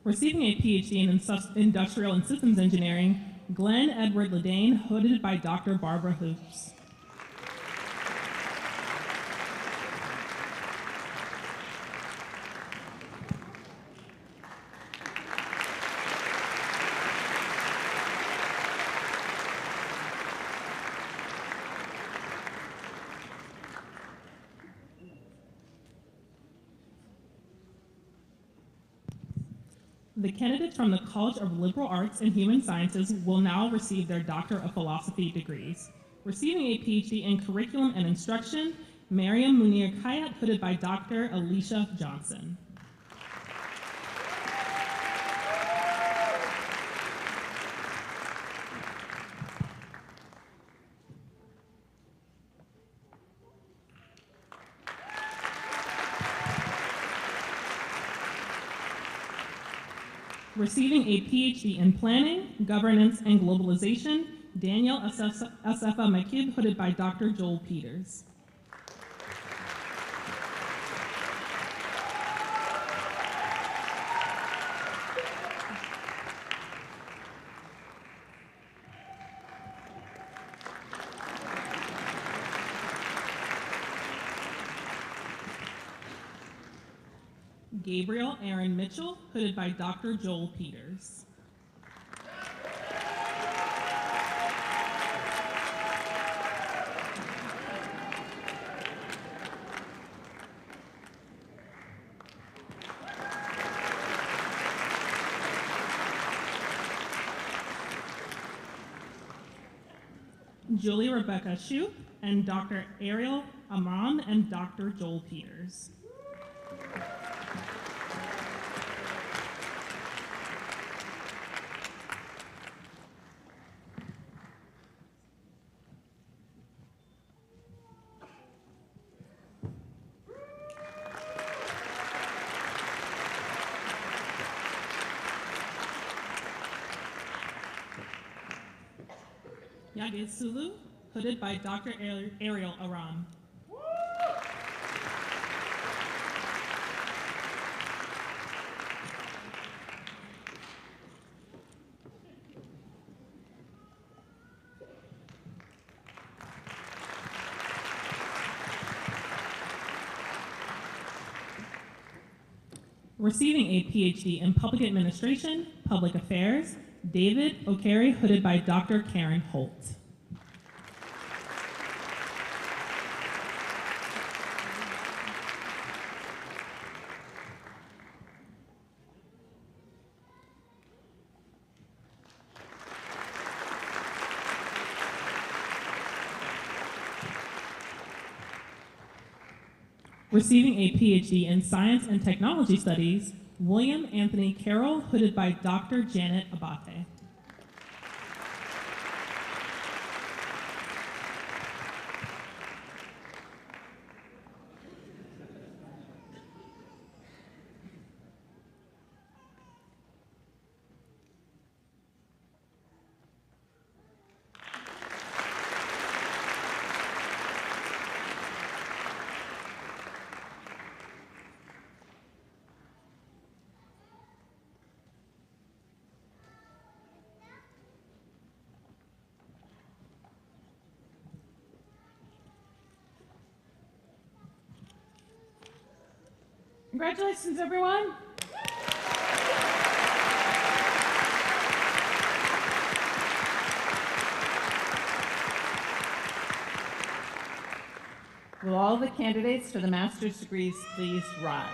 Receiving a PhD in Industrial and Systems Engineering, Glenn Edward Ledane, hooded by Dr. Barbara Hoops. The candidates from the College of Liberal Arts and Human Sciences will now receive their Doctor of Philosophy degrees. Receiving a PhD in Curriculum and Instruction, Mariam Munir Kayat, hooded by Dr. Alicia Johnson. Receiving a PhD in Planning, Governance, and Globalization, Daniel Asefa Makib, hooded by Dr. Joel Peters. Gabriel Aaron Mitchell, hooded by Dr. Joel Peters. Julie Rebecca Shoup and Dr. Ariel Amram and Dr. Joel Peters. Yage Sulu, hooded by Dr. Ariel Aram. Receiving a PhD in Public Administration, Public Affairs, David O'Carey, hooded by Dr. Karen Holt. Receiving a PhD in Science and Technology Studies, William Anthony Carroll, hooded by Dr. Janet Abate. Congratulations, everyone. Will all the candidates for the master's degrees please rise?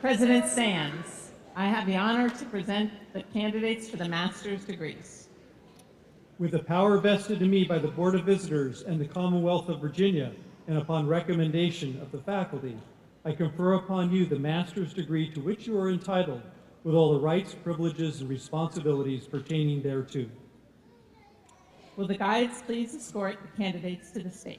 President Sands, I have the honor to present the candidates for the master's degrees. With the power vested in me by the Board of Visitors and the Commonwealth of Virginia, and upon recommendation of the faculty, I confer upon you the master's degree to which you are entitled, with all the rights, privileges, and responsibilities pertaining thereto. Will the guides please escort the candidates to the stage?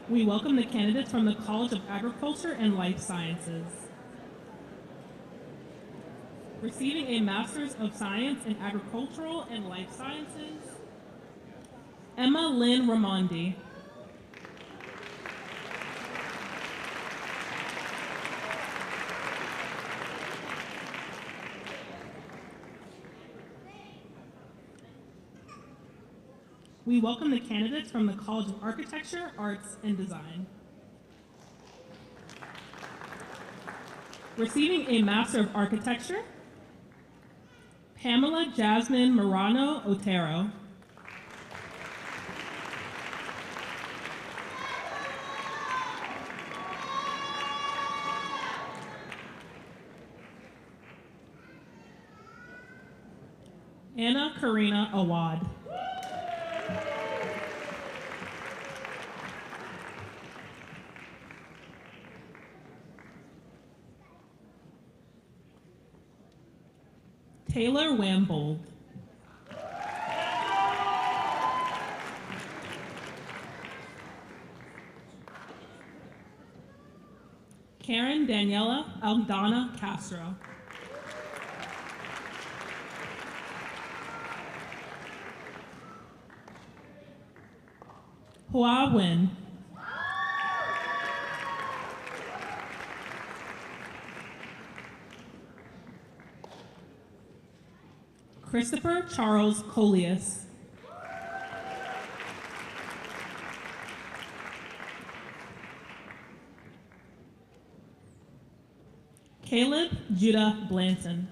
We welcome the candidates from the College of Agriculture and Life Sciences. Receiving a Master's of Science in Agricultural and Life Sciences, Emma Lynn Ramondi. We welcome the candidates from the College of Architecture, Arts, and Design. Receiving a Master of Architecture, Pamela Jasmine Morano Otero. Anna Karina Awad. Taylor Wambold. Karen Daniela Aldana Castro. Hua Wen. Christopher Charles Coleus. Caleb Judah Blanton.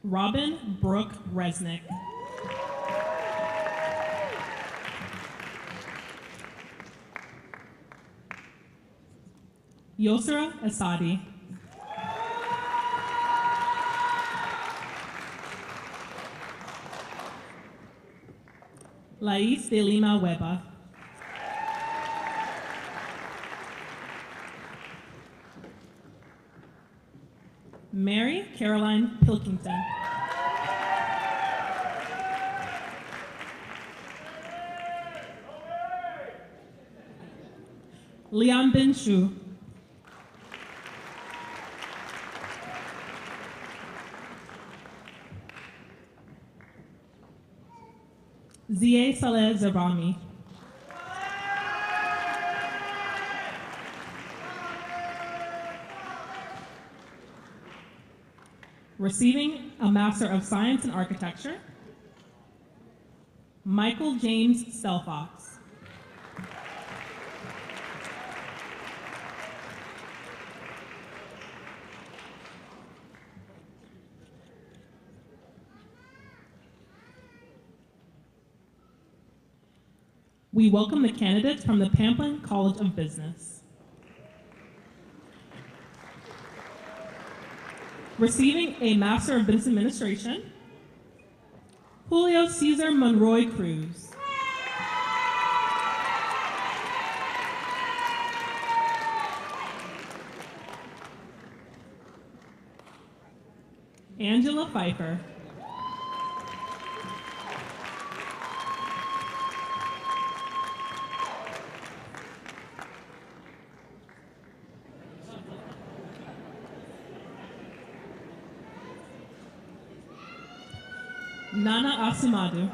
Robin Brooke Resnick. Yosra Asadi. Lais de Lima Weba. Mary Caroline Pilkington. Liam Bin Shu. Zie Saleh Zarami. Receiving a Master of Science in Architecture, Michael James Stelfox. We welcome the candidates from the Pamplin College of Business. Receiving a Master of Business Administration, Julio Cesar Monroy Cruz. Angela Pfeiffer. Nana Asumadu.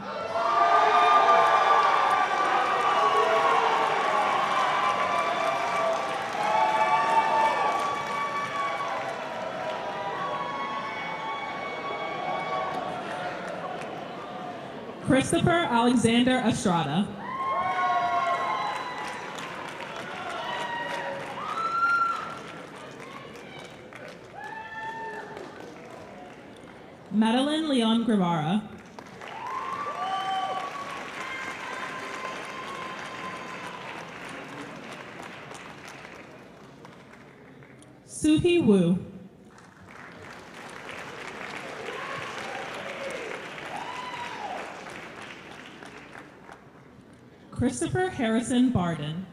Christopher Alexander Estrada. Madeline Leon Guevara. Suhee Wu. Christopher Harrison Barden.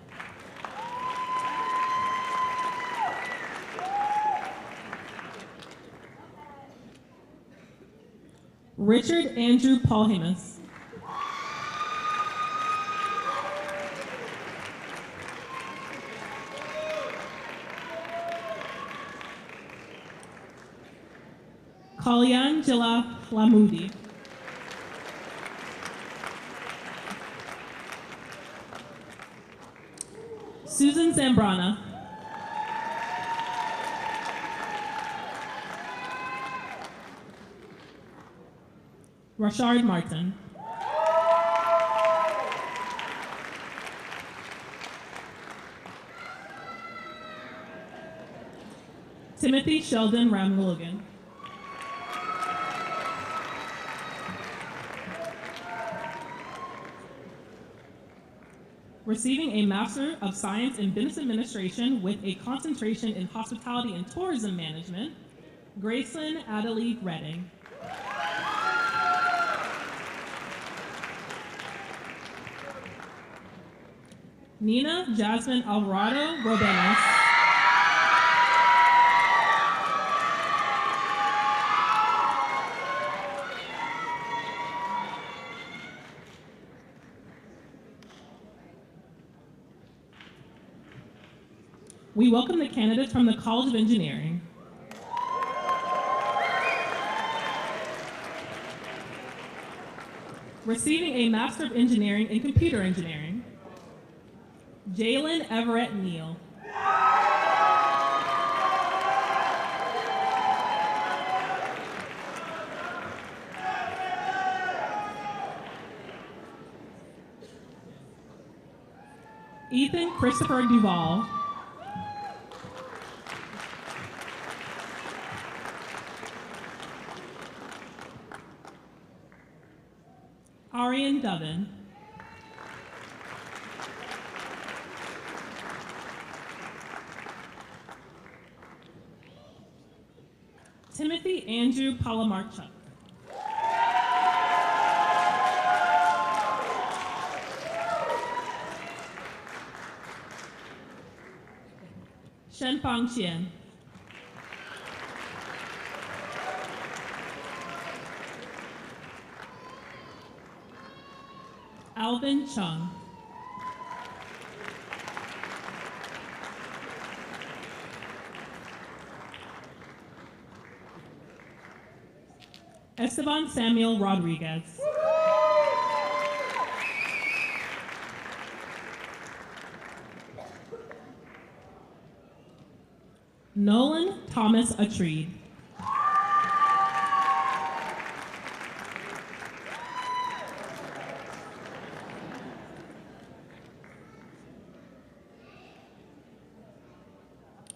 Richard Andrew Paulhamus. Kalyangela Lamudi. Susan Zambrana. Rashard Martin. Timothy Sheldon Ramlogan. Receiving a Master of Science in Business Administration with a concentration in Hospitality and Tourism Management, Gracelyn Adelie Redding. Nina Jasmine Alvarado Robenas. We welcome the candidates from the College of Engineering. Receiving a Master of Engineering in Computer Engineering, Jalen Everett Neal. Ethan Christopher Duvall. Arian Dovin. Timothy Andrew Palamarchuk. Shenfang Qian. Alvin Chung. Esteban Samuel Rodriguez. Nolan Thomas Atreed.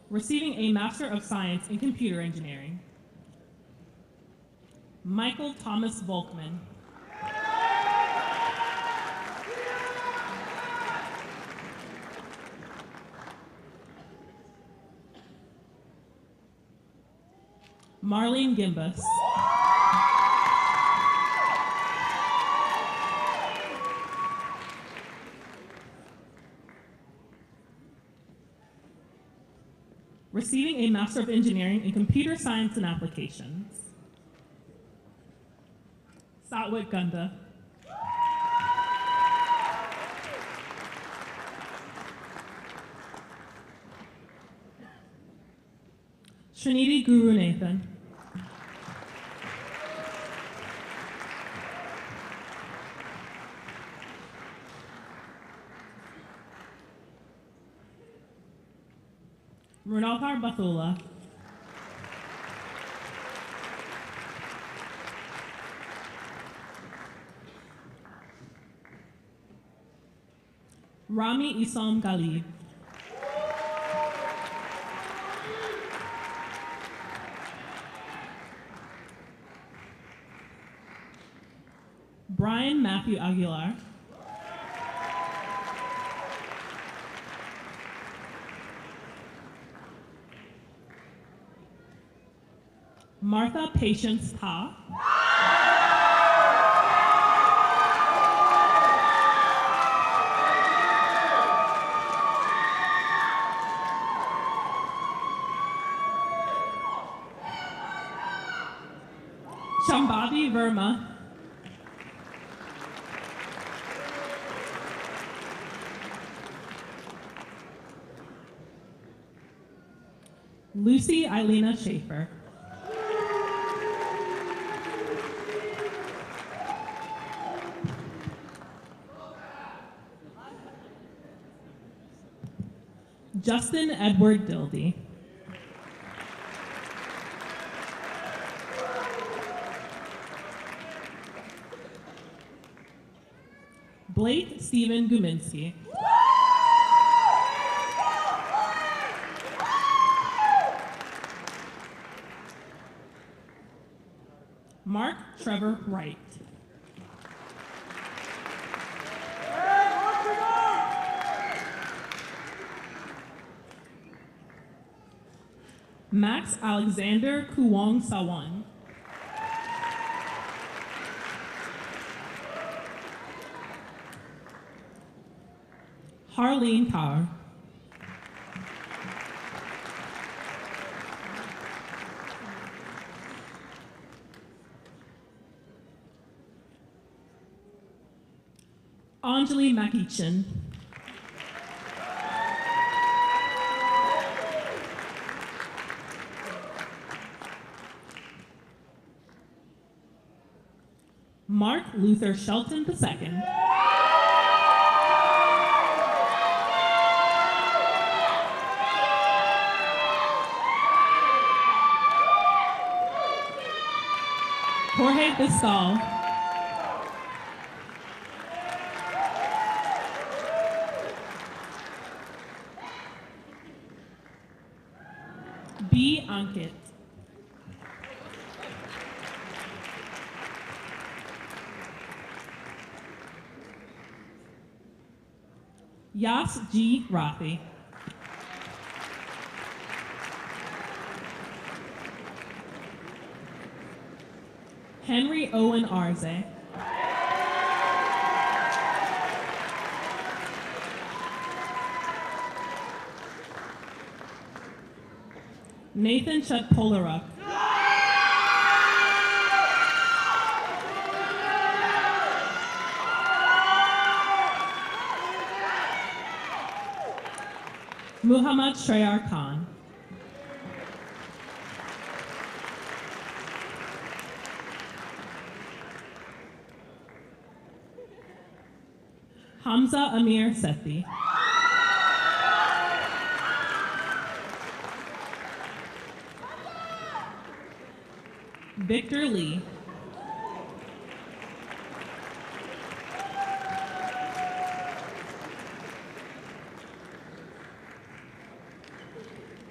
Receiving a Master of Science in Computer Engineering, Michael Thomas Volkman. Marlene Gimbus. Receiving a Master of Engineering in Computer Science and Applications, Satwik Gunda. Trinity Guru Nathan. Mrunalpar Bathula. Rami Isam Galib. Brian Matthew Aguilar. Martha Patience Ta. Shambhavi Verma. Lucy Eilena Schaefer. Justin Edward Dildy. Blake Stephen Guminski. Mark Trevor Wright. Max Alexander Kuwong Sawan. Harleen Kaur. Anjali Makichin. Mark Luther Shelton II. Jorge Biscal. B. Ankit. Yas G. Rathi. Henry Owen Arze. Nathan Chet Polaruk. Muhammad Shreyar Khan. Hamza Amir Sethi. Victor Lee.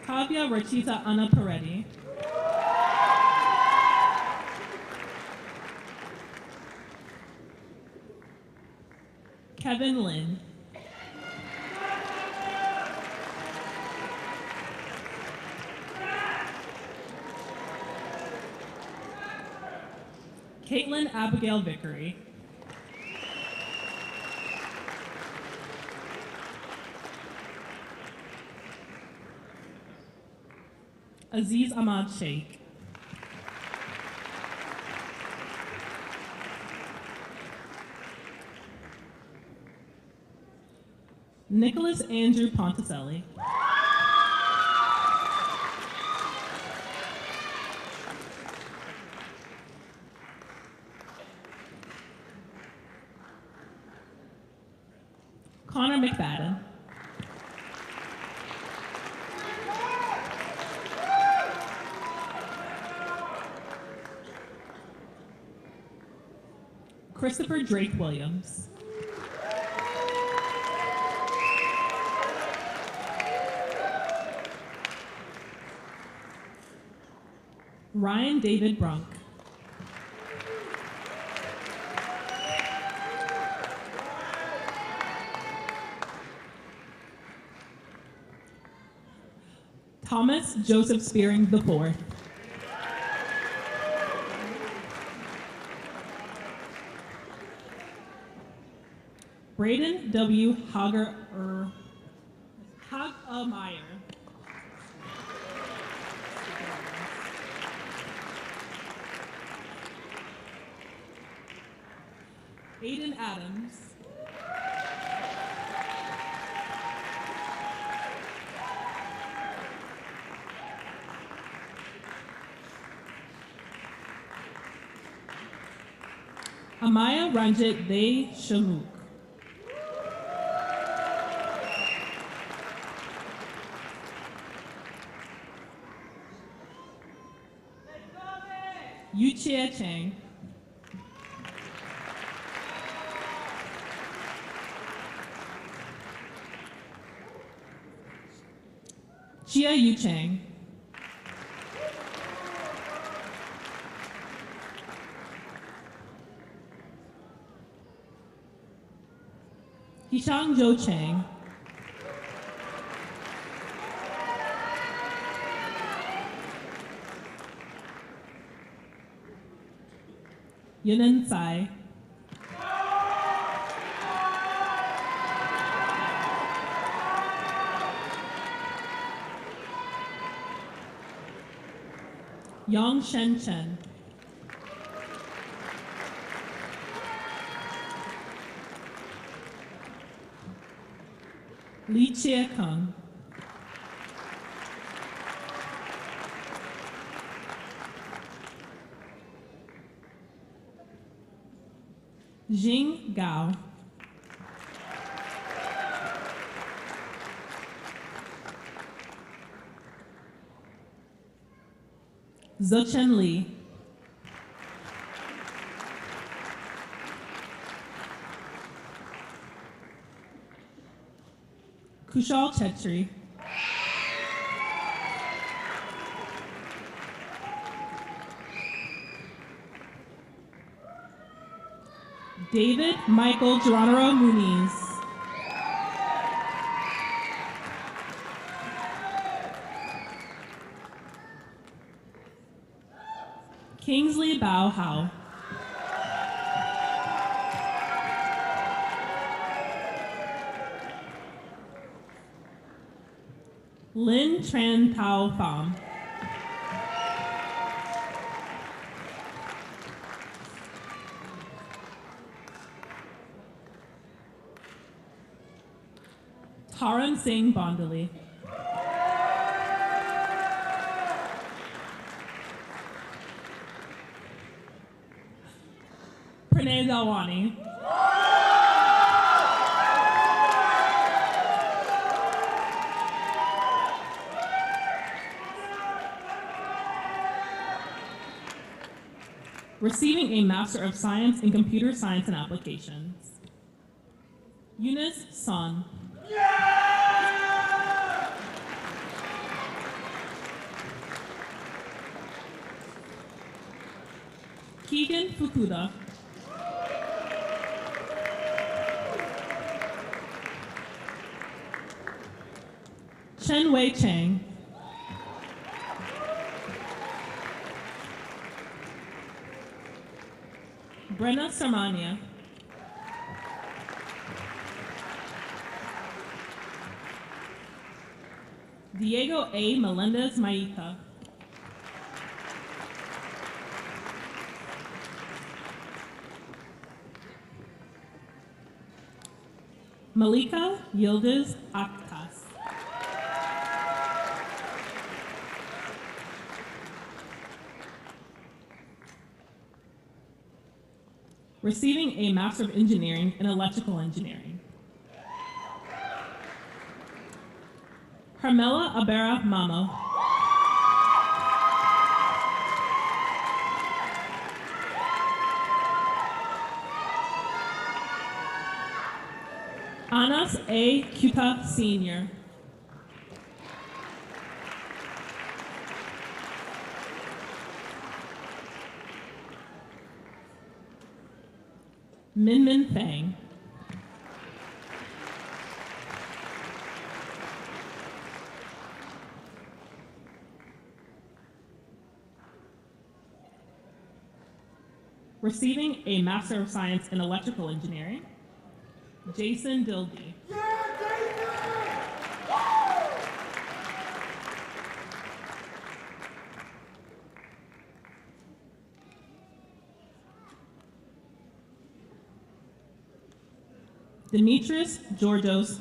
Kavya Rachita Anna Peretti. Kevin Lin. Caitlin Abigail Vickery. Aziz Ahmad Sheikh. Nicholas Andrew Ponticelli. Connor McFadden. Christopher Drake Williams. Ryan David Brunk. Thomas Joseph Spearing IV. Braden W. Hagemeyer. Aiden Adams. Amaya Ranjit De Shamuk. Yuchia Chang. Chia Yu Chang. Hishang Jo Chang. Yunan Tsai. Yang Shen Chen. Li Chia Kung. Jing Gao. Zochen Li. Kushal Chetri. David Michael Geronimo Muniz. Kingsley Bao Hao. Lin Tran Tao Pham. Taran Singh Bondali. Pranay Dalwani. Receiving a Master of Science in Computer Science and Applications. Eunice Son. Keegan Fukuda. Chen Wei Chang. Brenna Sarmania. Diego A. Melendez Maita. Malika Yildiz Akhtas. Receiving a Master of Engineering in Electrical Engineering. Carmela Abera Mamo. Anas A. Kuta Sr. Min Min Fang. Receiving a Master of Science in Electrical Engineering, Jason Dildy. Demetrius Georgios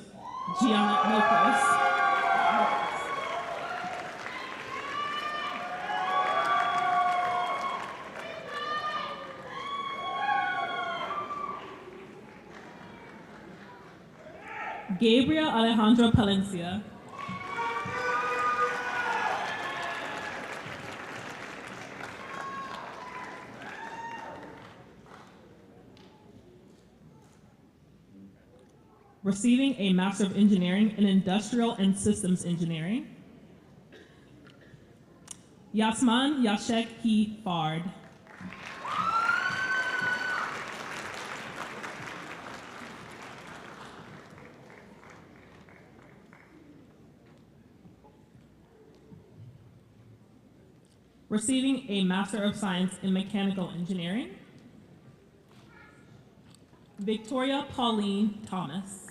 Giannopoulos. Gabriel Alejandro Palencia. Receiving a Master of Engineering in Industrial and Systems Engineering, Yasman Yashek Fard. Receiving a Master of Science in Mechanical Engineering, Victoria Pauline Thomas.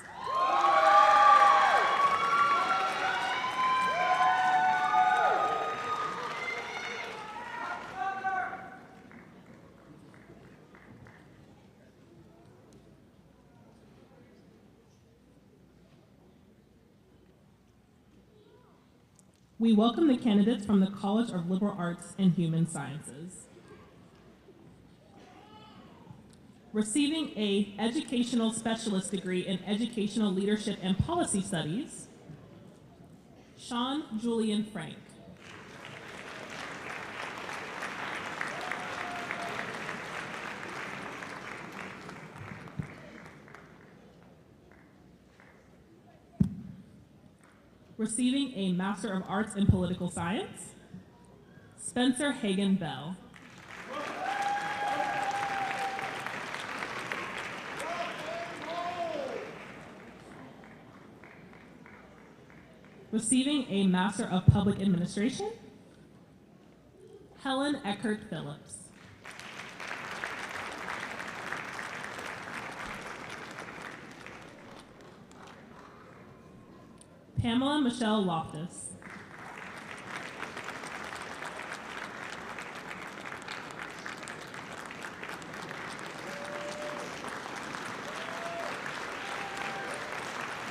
We welcome the candidates from the College of Liberal Arts and Human Sciences. Receiving a Educational Specialist degree in Educational Leadership and Policy Studies, Sean Julian Frank. Receiving a Master of Arts in Political Science, Spencer Hagan Bell. Receiving a Master of Public Administration, Helen Eckert Phillips. Pamela Michelle Loftus.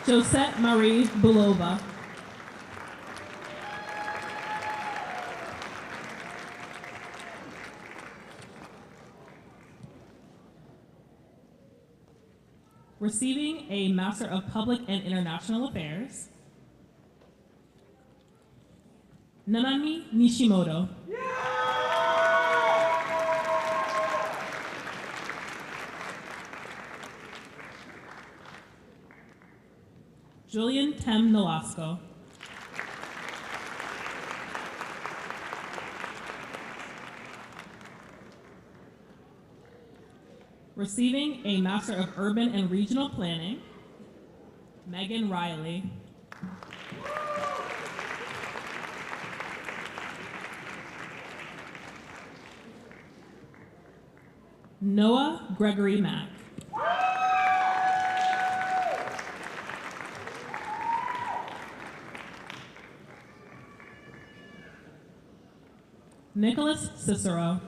Josette Marie Bulova. Receiving a Master of Public and International Affairs, Nanami Nishimoto. Julian Tem Nolasco. Receiving a Master of Urban and Regional Planning, Megan Riley. Noah Gregory Mack. Nicholas Cicero.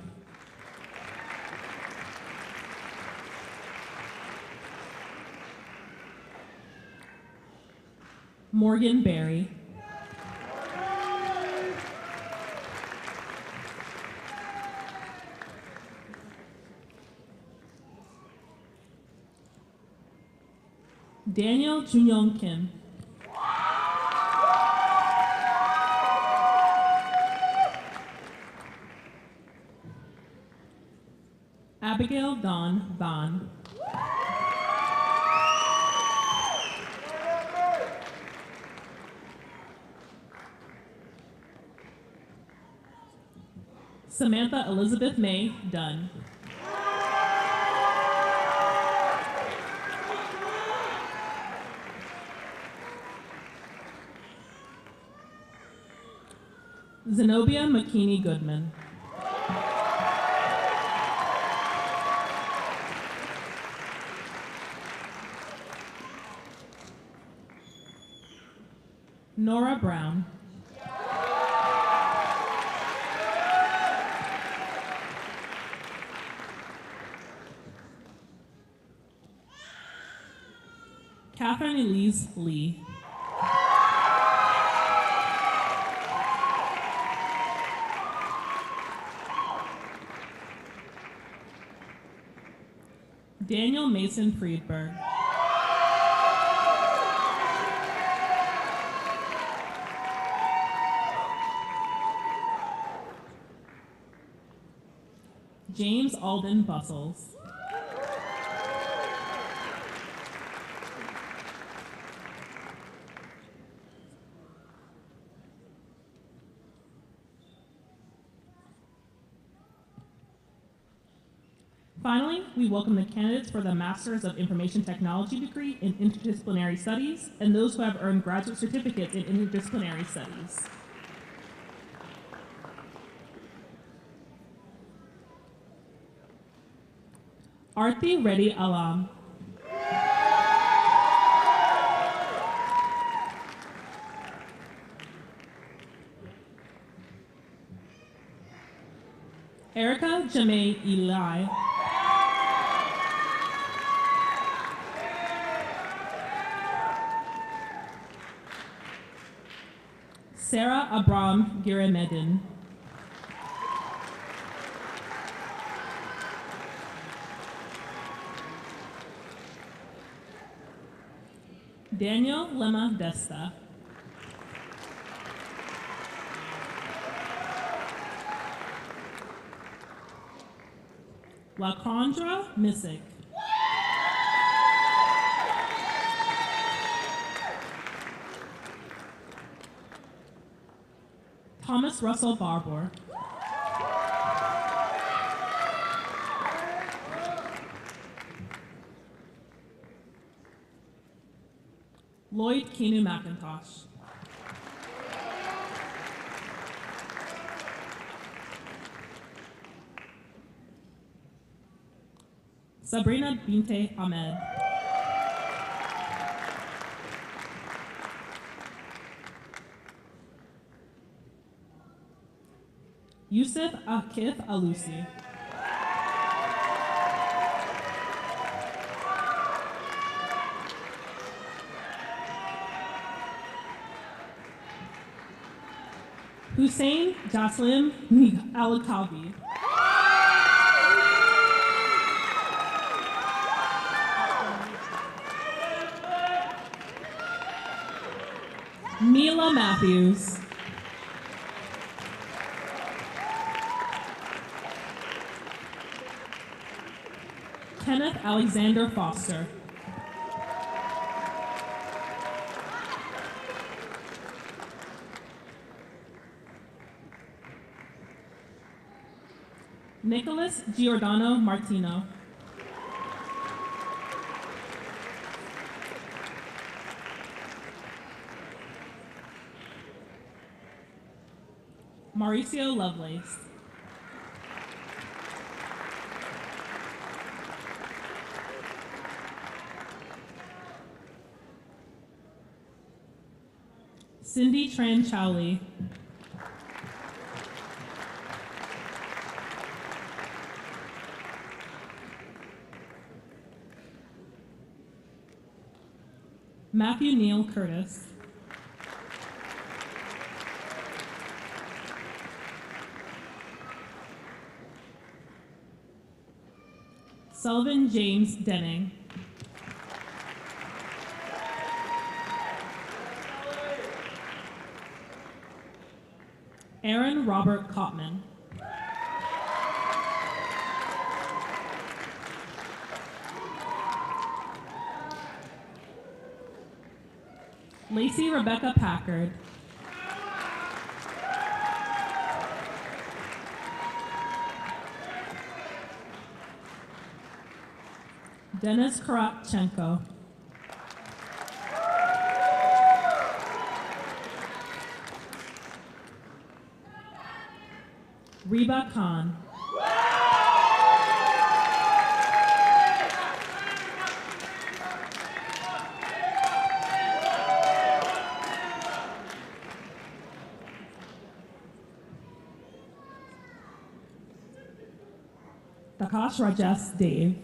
Morgan Berry. Daniel Junyoung Kim. Abigail Dawn Vaughn. Samantha Elizabeth May Dunn. Zenobia McKinney Goodman. Nora Brown. Catherine Elise Lee. Daniel Mason Friedberg. James Alden Bustles. Finally, we welcome the candidates for the Masters of Information Technology degree in Interdisciplinary Studies and those who have earned graduate certificates in Interdisciplinary Studies. Arti Reddy Alam. Erica Jamae Eli. Sarah Abram Giremedin. Daniel Lema Desta. Lacandra Missick. Thomas Russell Barbour. Lloyd Kenu McIntosh. Sabrina Binte Ahmed. Yusuf Akif Alusi. Hussein Jaslim Al-Kabi. Mila Matthews. Kenneth Alexander Foster. Nicholas Giordano Martino. Mauricio Lovelace. Cindy Tran Chowley. Matthew Neal Curtis. Sullivan James Denning. Aaron Robert Kopman. Lacey Rebecca Packard. Dennis Karatchenko. Reba Khan. Akash Rajesh Dave.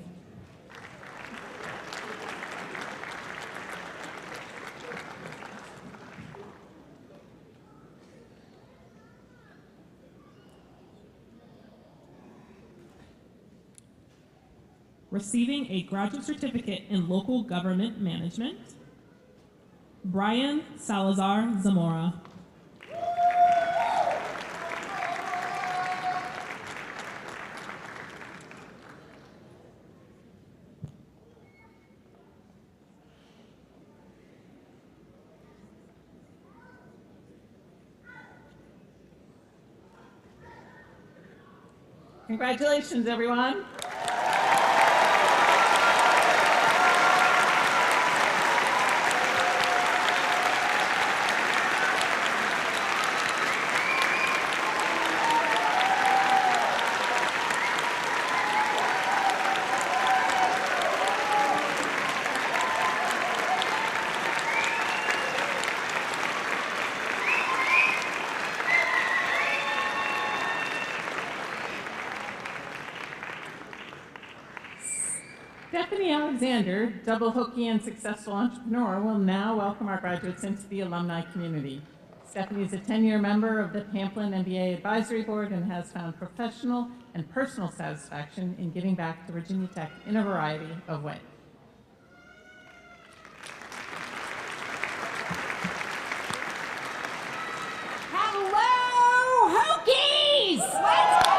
receiving a graduate certificate in local government management, Brian Salazar Zamora. Congratulations, everyone. Stephanie Alexander, double hooky and successful entrepreneur, will now welcome our graduates into the alumni community. Stephanie is a 10-year member of the Pamplin MBA Advisory Board and has found professional and personal satisfaction in giving back to Virginia Tech in a variety of ways. Hello, Hokies! Let's go!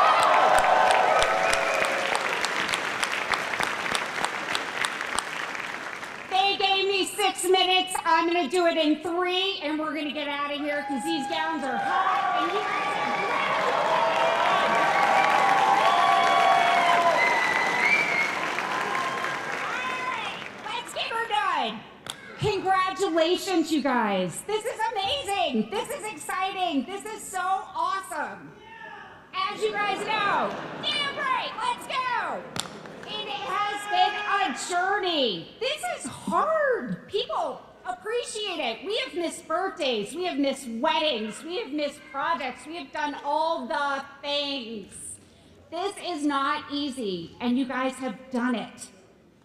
They gave me 6 minutes. I'm going to do it in 3, and we're going to get out of here because these gowns are hot, and you guys are great. All right, let's get her done. Congratulations, you guys. This is amazing. This is exciting. This is so awesome. As you guys know, damn right, let's go. It has been a journey. This is hard. People appreciate it. We have missed birthdays. We have missed weddings. We have missed projects. We have done all the things. This is not easy, and you guys have done it.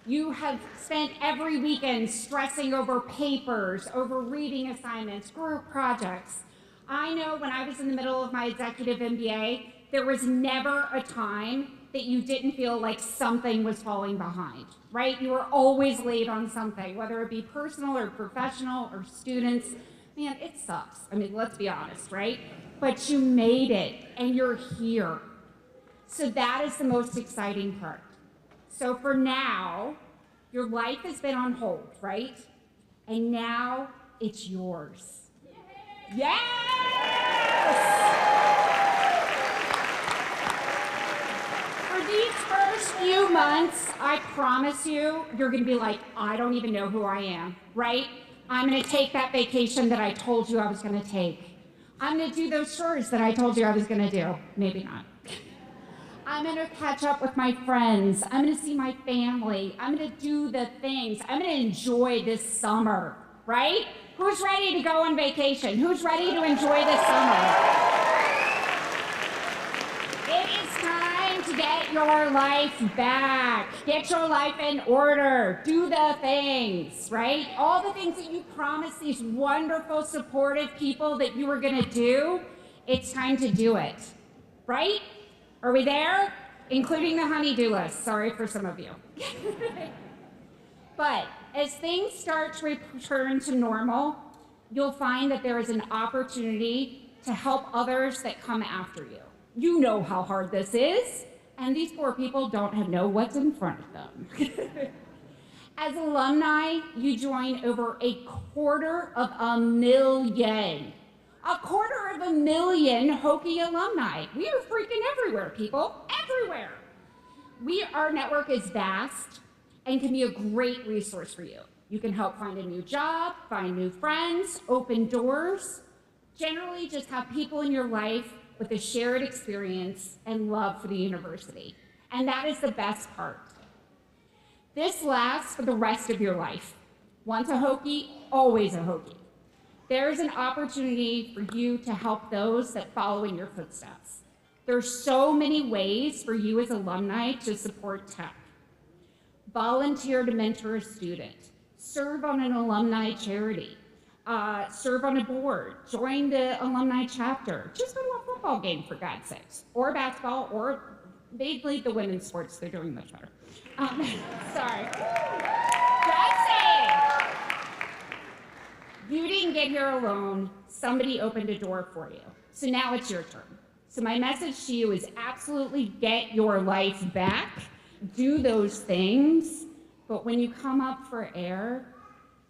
You have spent every weekend stressing over papers, over reading assignments, group projects. I know when I was in the middle of my executive MBA, there was never a time that you didn't feel like something was falling behind, right? You were always late on something, whether it be personal or professional or students. Man, it sucks. I mean, let's be honest, right? But you made it, and you're here. So that is the most exciting part. So for now, your life has been on hold, right? And now it's yours. Yes! For these first few months, I promise you, you're gonna be like, I don't even know who I am, right? I'm gonna take that vacation that I told you I was gonna take. I'm gonna do those chores that I told you I was gonna do. Maybe not. I'm gonna catch up with my friends. I'm gonna see my family. I'm gonna do the things. I'm gonna enjoy this summer, right? Who's ready to go on vacation? Who's ready to enjoy this summer? It is time to get your life back. Get your life in order. Do the things, right? All the things that you promised these wonderful, supportive people that you were gonna do, it's time to do it, right? Are we there? Including the honey-do list. Sorry for some of you. But as things start to return to normal, you'll find that there is an opportunity to help others that come after you. You know how hard this is, and these poor people don't know what's in front of them. As alumni, you join over 250,000. 250,000 Hokie alumni. We are freaking everywhere, people, everywhere. Our network is vast and can be a great resource for you. You can help find a new job, find new friends, open doors, generally just have people in your life with a shared experience and love for the university. And that is the best part. This lasts for the rest of your life. Once a Hokie, always a Hokie. There's an opportunity for you to help those that follow in your footsteps. There's so many ways for you as alumni to support tech. Volunteer to mentor a student, serve on an alumni charity, serve on a board, join the alumni chapter, just go to a football game for God's sakes, or basketball, or mainly the women's sports, they're doing much better. Sorry. Just saying. You didn't get here alone. Somebody opened a door for you. So now it's your turn. So my message to you is absolutely get your life back. Do those things. But when you come up for air,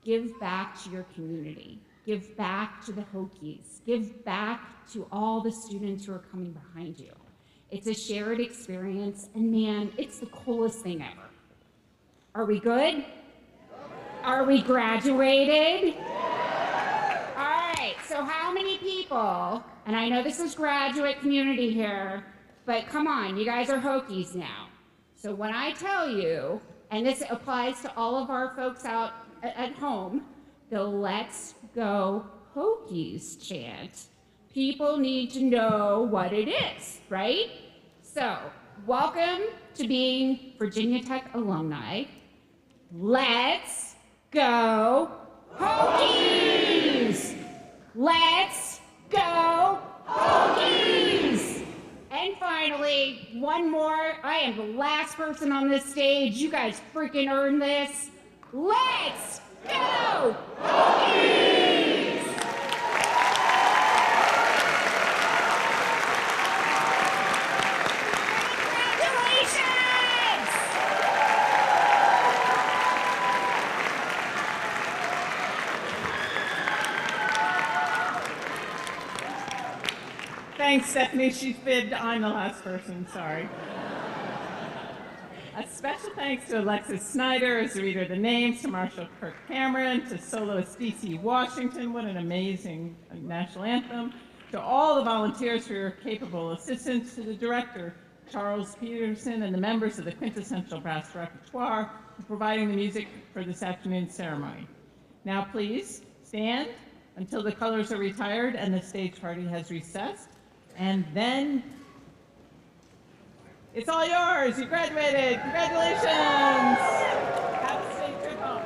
give back to your community. Give back to the Hokies. Give back to all the students who are coming behind you. It's a shared experience, and man, it's the coolest thing ever. Are we good? Are we graduated? All right, so how many people, and I know this is graduate community here, but come on, you guys are Hokies now. So when I tell you, and this applies to all of our folks out at home, the Let's Go Hokies chant, people need to know what it is, right? So, welcome to being Virginia Tech alumni. Let's go Hokies! Let's go Hokies! And finally, one more. I am the last person on this stage. You guys freaking earned this. Let's go Hokies! Congratulations! Thanks, Stephanie. She fibbed. I'm the last person. Sorry. A special thanks to Alexis Snyder as the reader of the names, to Marshall Kirk Cameron, to soloist D.C. Washington, what an amazing national anthem, to all the volunteers for your capable assistance, to the director, Charles Peterson, and the members of the Quintessential Brass Repertoire for providing the music for this afternoon's ceremony. Now please stand until the colors are retired and the stage party has recessed, and then it's all yours. You graduated. Congratulations. Have a safe trip home.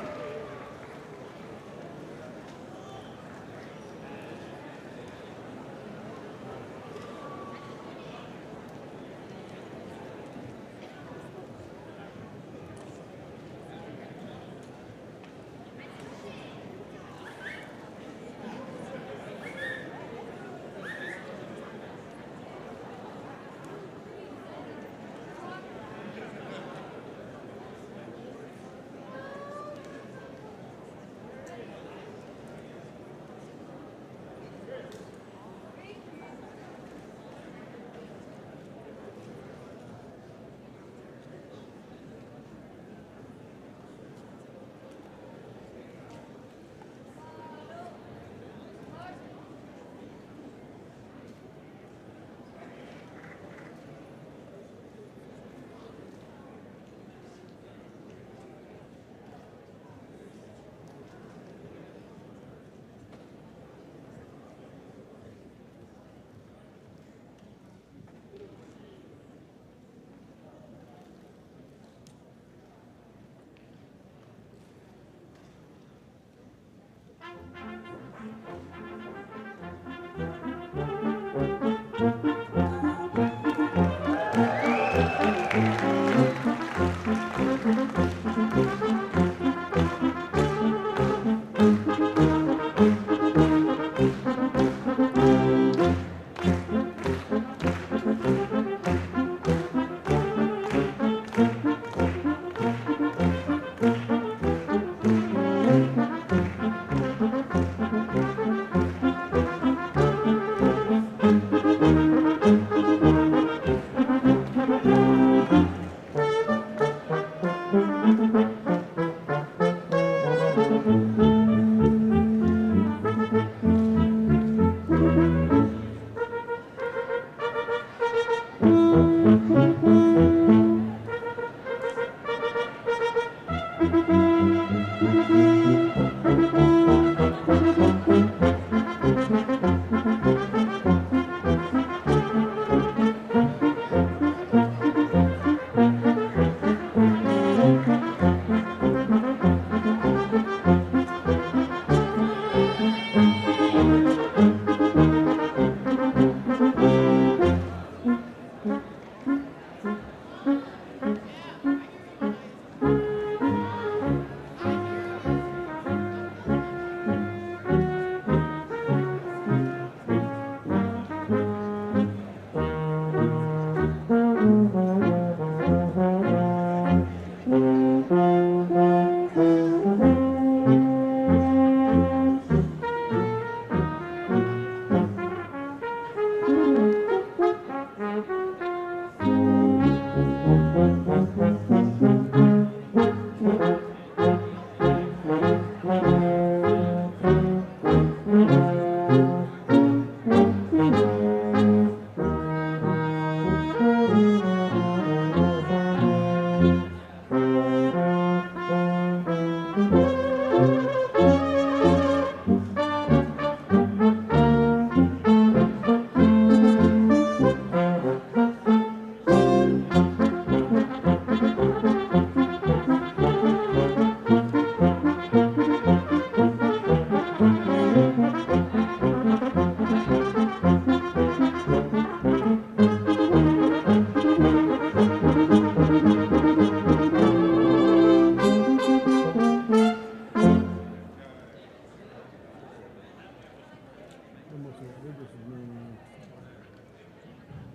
Almost, they're just milling.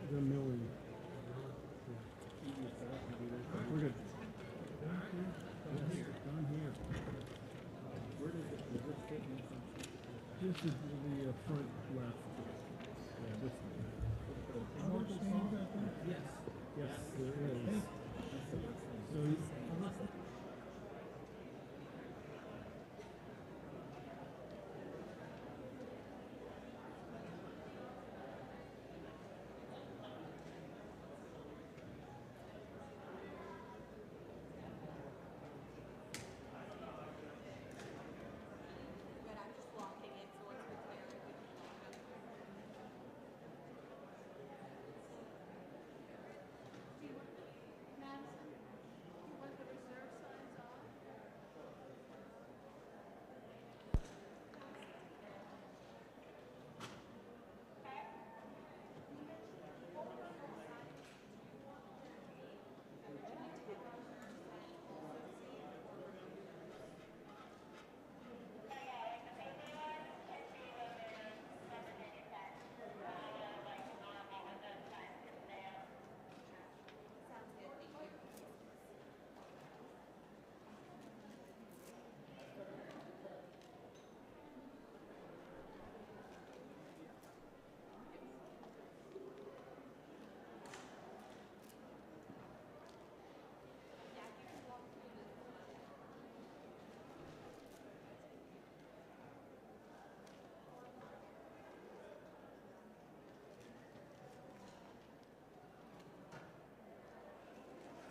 They're milling. We're good. Yes, down here. Where does it fit in? This is the front left. Yeah, this one. Yes. Yes, there is. So